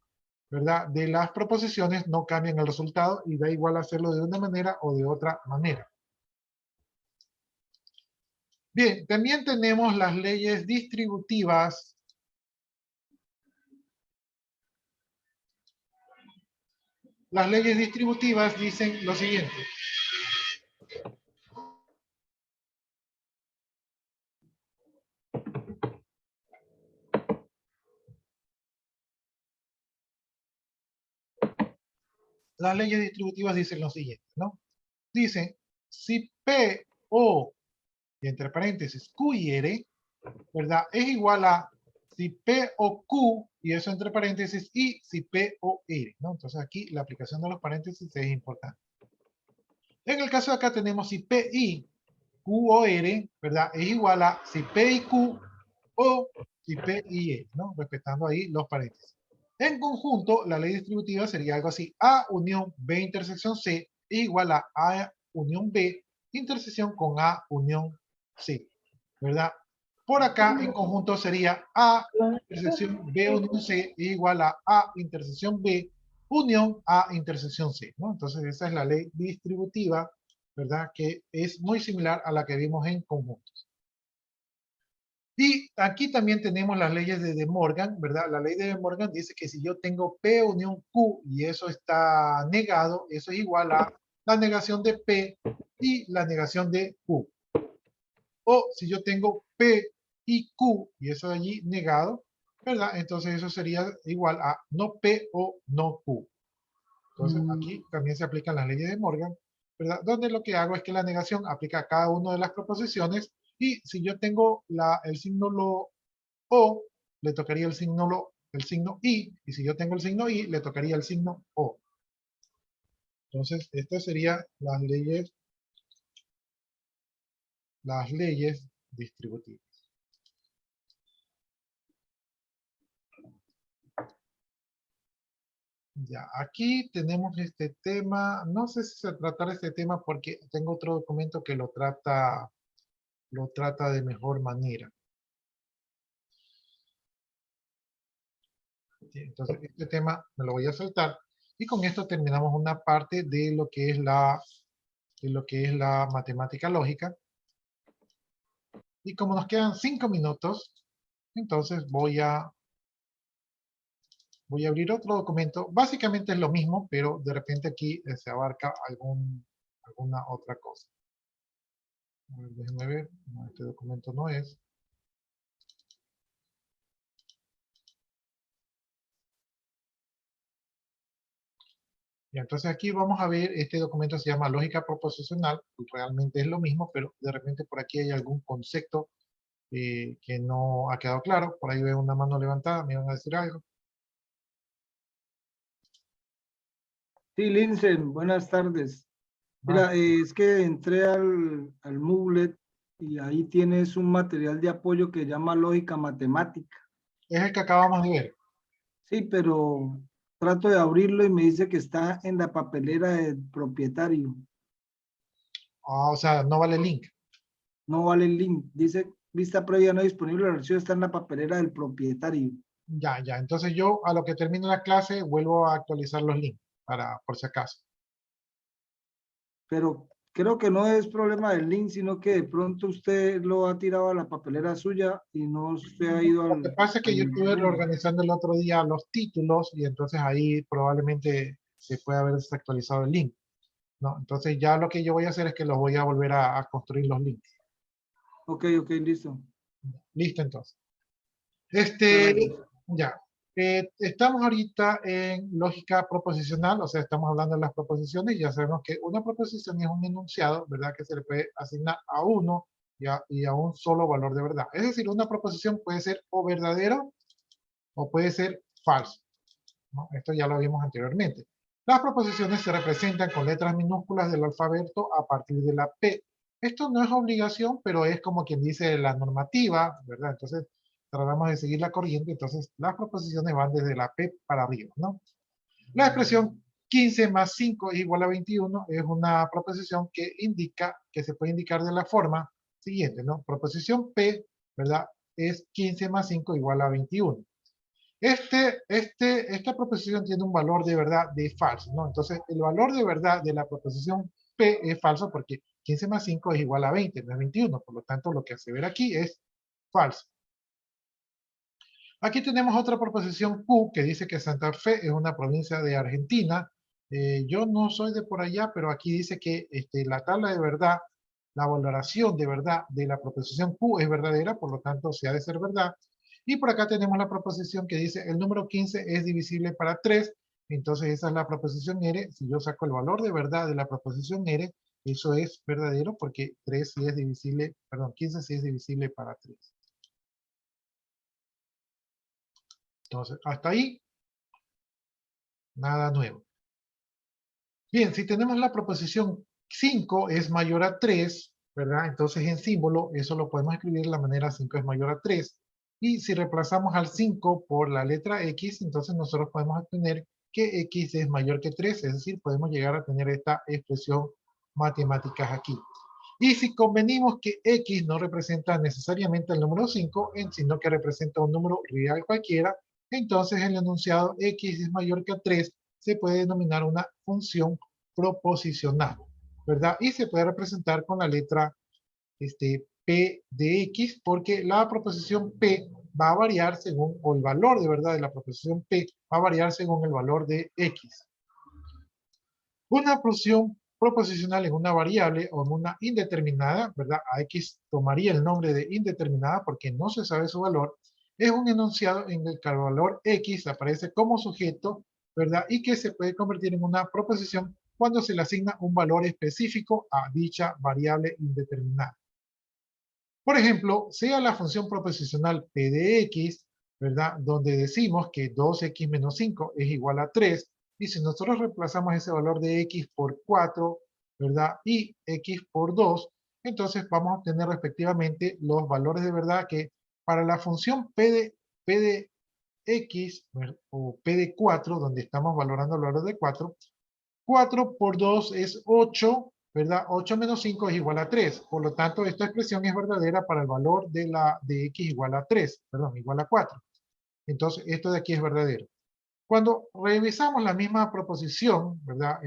¿verdad?, de las proposiciones no cambian el resultado y da igual hacerlo de una manera o de otra manera. Bien, también tenemos las leyes distributivas. Las leyes distributivas dicen lo siguiente. Las leyes distributivas dicen lo siguiente, ¿no? Dicen, si P o, y entre paréntesis, Q y R, ¿verdad? Es igual a si P o Q, y eso entre paréntesis, y si P o R, ¿no? Entonces aquí la aplicación de los paréntesis es importante. En el caso de acá tenemos si P y Q o R, ¿verdad? Es igual a si P y Q o si P y E, ¿no? Respetando ahí los paréntesis. En conjunto, la ley distributiva sería algo así. A unión B intersección C es igual a A unión B intersección con A unión C, ¿verdad? Por acá, en conjunto, sería A intersección B unión C es igual a A intersección B unión A intersección C, ¿no? Entonces, esa es la ley distributiva, ¿verdad? Que es muy similar a la que vimos en conjuntos. Y aquí también tenemos las leyes de De Morgan, ¿verdad? La ley de De Morgan dice que si yo tengo P unión Q y eso está negado, eso es igual a la negación de P y la negación de Q. O si yo tengo P y Q y eso de allí negado, ¿verdad? Entonces eso sería igual a no P o no Q. Entonces aquí también se aplican las leyes de Morgan, ¿verdad? Donde lo que hago es que la negación aplica a cada una de las proposiciones, y si yo tengo el signo O, le tocaría el signo I, y si yo tengo el signo I, le tocaría el signo O. Entonces, estas serían las leyes distributivas. Ya, aquí tenemos este tema. No sé si se tratará este tema porque tengo otro documento que lo trata de mejor manera. Entonces, este tema me lo voy a saltar. Y con esto terminamos una parte de lo que es la matemática lógica. Y como nos quedan 5 minutos, entonces voy a abrir otro documento. Básicamente es lo mismo, pero de repente aquí se abarca alguna otra cosa. A ver, déjenme ver. No, este documento no es. Y entonces aquí vamos a ver, este documento se llama lógica proposicional. Realmente es lo mismo, pero de repente por aquí hay algún concepto que no ha quedado claro. Por ahí veo una mano levantada, me iban a decir algo. Sí, Linsen, buenas tardes. Mira, es que entré al Moodle y ahí tienes un material de apoyo que llama lógica matemática. Es el que acabamos de ver. Sí, pero trato de abrirlo y me dice que está en la papelera del propietario. Ah, o sea, no vale el link. No vale el link. Dice vista previa no disponible, el archivo está en la papelera del propietario. Ya, ya. Entonces yo a lo que termine la clase vuelvo a actualizar los links, por si acaso. Pero creo que no es problema del link, sino que de pronto usted lo ha tirado a la papelera suya y no se ha ido Lo que pasa es que yo estuve reorganizando el otro día los títulos y entonces ahí probablemente se puede haber desactualizado el link, ¿no? Entonces ya lo que yo voy a hacer es que los voy a volver a construir los links. Ok, listo. Listo, entonces. Perfecto. Ya. Estamos ahorita en lógica proposicional, o sea, estamos hablando de las proposiciones y ya sabemos que una proposición es un enunciado, ¿verdad? Que se le puede asignar a uno y a un solo valor de verdad. Es decir, una proposición puede ser o verdadero o puede ser falso, ¿no? Esto ya lo vimos anteriormente. Las proposiciones se representan con letras minúsculas del alfabeto a partir de la P. Esto no es obligación, pero es como quien dice la normativa, ¿verdad? Entonces, tratamos de seguir la corriente, entonces las proposiciones van desde la P para arriba, ¿no? La expresión 15 más 5 es igual a 21 es una proposición que indica, que se puede indicar de la forma siguiente, ¿no? Proposición P, ¿verdad? Es 15 más 5 igual a 21. Esta proposición tiene un valor de verdad de falso, ¿no? Entonces, el valor de verdad de la proposición P es falso porque 15 más 5 es igual a 20, no es 21. Por lo tanto, lo que hace ver aquí es falso. Aquí tenemos otra proposición Q que dice que Santa Fe es una provincia de Argentina. Yo no soy de por allá, pero aquí dice que la tabla de verdad, la valoración de verdad de la proposición Q es verdadera, por lo tanto, se ha de ser verdad. Y por acá tenemos la proposición que dice el número 15 es divisible para 3. Entonces, esa es la proposición R. Si yo saco el valor de verdad de la proposición R, eso es verdadero porque 3 sí es divisible, perdón, 15 sí es divisible para 3. Entonces, hasta ahí, nada nuevo. Bien, si tenemos la proposición 5 es mayor a 3, ¿verdad? Entonces en símbolo, eso lo podemos escribir de la manera 5 es mayor a 3. Y si reemplazamos al 5 por la letra X, entonces nosotros podemos obtener que X es mayor que 3, es decir, podemos llegar a tener esta expresión matemática aquí. Y si convenimos que X no representa necesariamente el número 5, sino que representa un número real cualquiera, entonces el enunciado X es mayor que 3 se puede denominar una función proposicional, ¿verdad? Y se puede representar con la letra P de X, porque la proposición P va a variar según, o el valor de verdad de la proposición P va a variar según el valor de X. Una función proposicional en una variable o en una indeterminada, ¿verdad? A X tomaría el nombre de indeterminada porque no se sabe su valor. Es un enunciado en el que el valor X aparece como sujeto, ¿verdad? Y que se puede convertir en una proposición cuando se le asigna un valor específico a dicha variable indeterminada. Por ejemplo, sea la función proposicional P de X, ¿verdad? Donde decimos que 2X menos 5 es igual a 3, y si nosotros reemplazamos ese valor de X por 4, ¿verdad? Y X por 2, entonces vamos a obtener respectivamente los valores de verdad que para la función P de X, o P de 4, donde estamos valorando el valor de 4, 4 por 2 es 8, ¿verdad? 8 menos 5 es igual a 3. Por lo tanto, esta expresión es verdadera para el valor de X igual a 3, perdón, igual a 4. Entonces, esto de aquí es verdadero. Cuando revisamos la misma proposición, ¿verdad?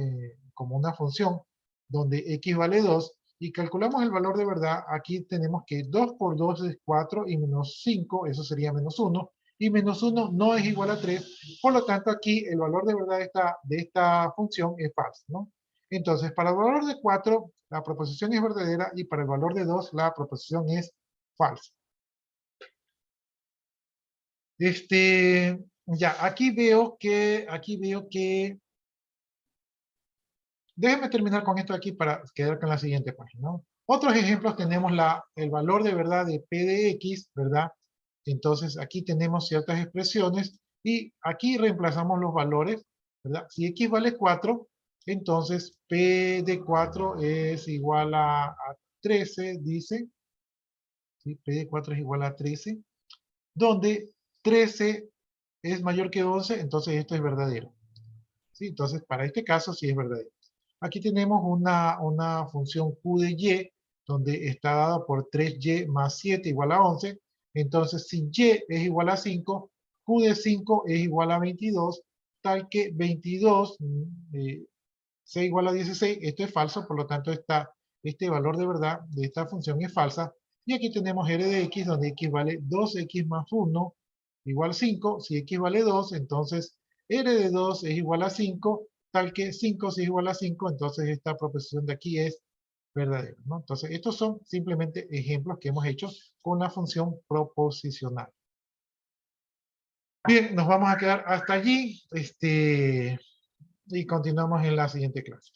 Como una función donde X vale 2 y calculamos el valor de verdad, aquí tenemos que 2 por 2 es 4 y menos 5, eso sería menos 1. Y menos 1 no es igual a 3, por lo tanto aquí el valor de verdad de esta función es falso, ¿no? Entonces, para el valor de 4, la proposición es verdadera y para el valor de 2, la proposición es falsa. Ya, aquí veo que... Déjenme terminar con esto aquí para quedar con la siguiente página, ¿no? Otros ejemplos tenemos el valor de verdad de P de X, ¿verdad? Entonces aquí tenemos ciertas expresiones y aquí reemplazamos los valores, ¿verdad? Si X vale 4, entonces P de 4 es igual a 13, dice. ¿Sí? P de 4 es igual a 13, donde 13 es mayor que 11, entonces esto es verdadero. ¿Sí? Entonces, para este caso sí es verdadero. Aquí tenemos una función Q de Y, donde está dada por 3Y más 7 igual a 11. Entonces, si Y es igual a 5, Q de 5 es igual a 22, tal que 22 sea igual a 16. Esto es falso, por lo tanto, este valor de verdad de esta función es falsa. Y aquí tenemos R de X, donde X vale 2X más 1 igual 5. Si X vale 2, entonces R de 2 es igual a 5, tal que 5 si es igual a 5, entonces esta proposición de aquí es verdadera, ¿no? Entonces, estos son simplemente ejemplos que hemos hecho con la función proposicional. Bien, nos vamos a quedar hasta allí y continuamos en la siguiente clase.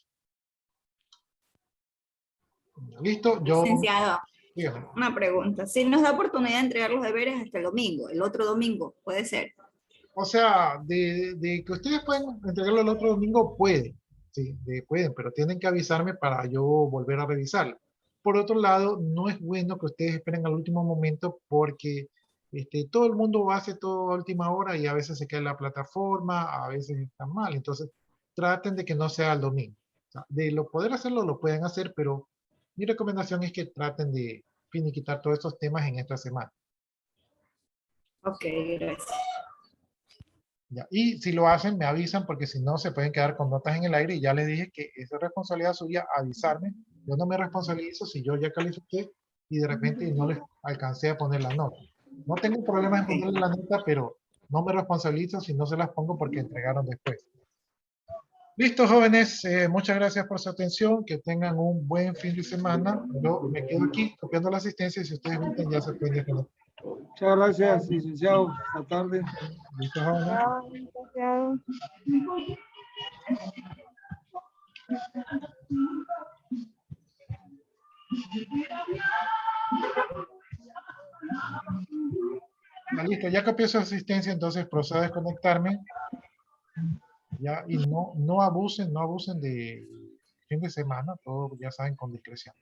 ¿Listo? Licenciado, Dígame. una pregunta. Si nos da oportunidad de entregar los deberes hasta el domingo, el otro domingo, puede ser. O sea, de que ustedes pueden entregarlo el otro domingo, pueden. Sí, pueden, pero tienen que avisarme para yo volver a revisarlo. Por otro lado, no es bueno que ustedes esperen al último momento porque todo el mundo hace todo a última hora y a veces se cae la plataforma, a veces está mal. Entonces, traten de que no sea el domingo. O sea, de lo poder hacerlo, lo pueden hacer, pero mi recomendación es que traten de finiquitar todos estos temas en esta semana. Ok, gracias. Ya, y si lo hacen, me avisan porque si no se pueden quedar con notas en el aire y ya les dije que es responsabilidad suya avisarme. Yo no me responsabilizo si yo ya califiqué y de repente no les alcancé a poner la nota. No tengo problemas en ponerle la nota, pero no me responsabilizo si no se las pongo porque entregaron después. Listo, jóvenes. Muchas gracias por su atención. Que tengan un buen fin de semana. Yo me quedo aquí copiando la asistencia y si ustedes gustan ya se pueden desconectar. Muchas gracias, licenciado. Hasta tarde. Listo, jóvenes. Chao. Ya, listo, ya copié su asistencia, entonces procedo a desconectarme. Ya, y no abusen de fin de semana, todo ya saben con discreción.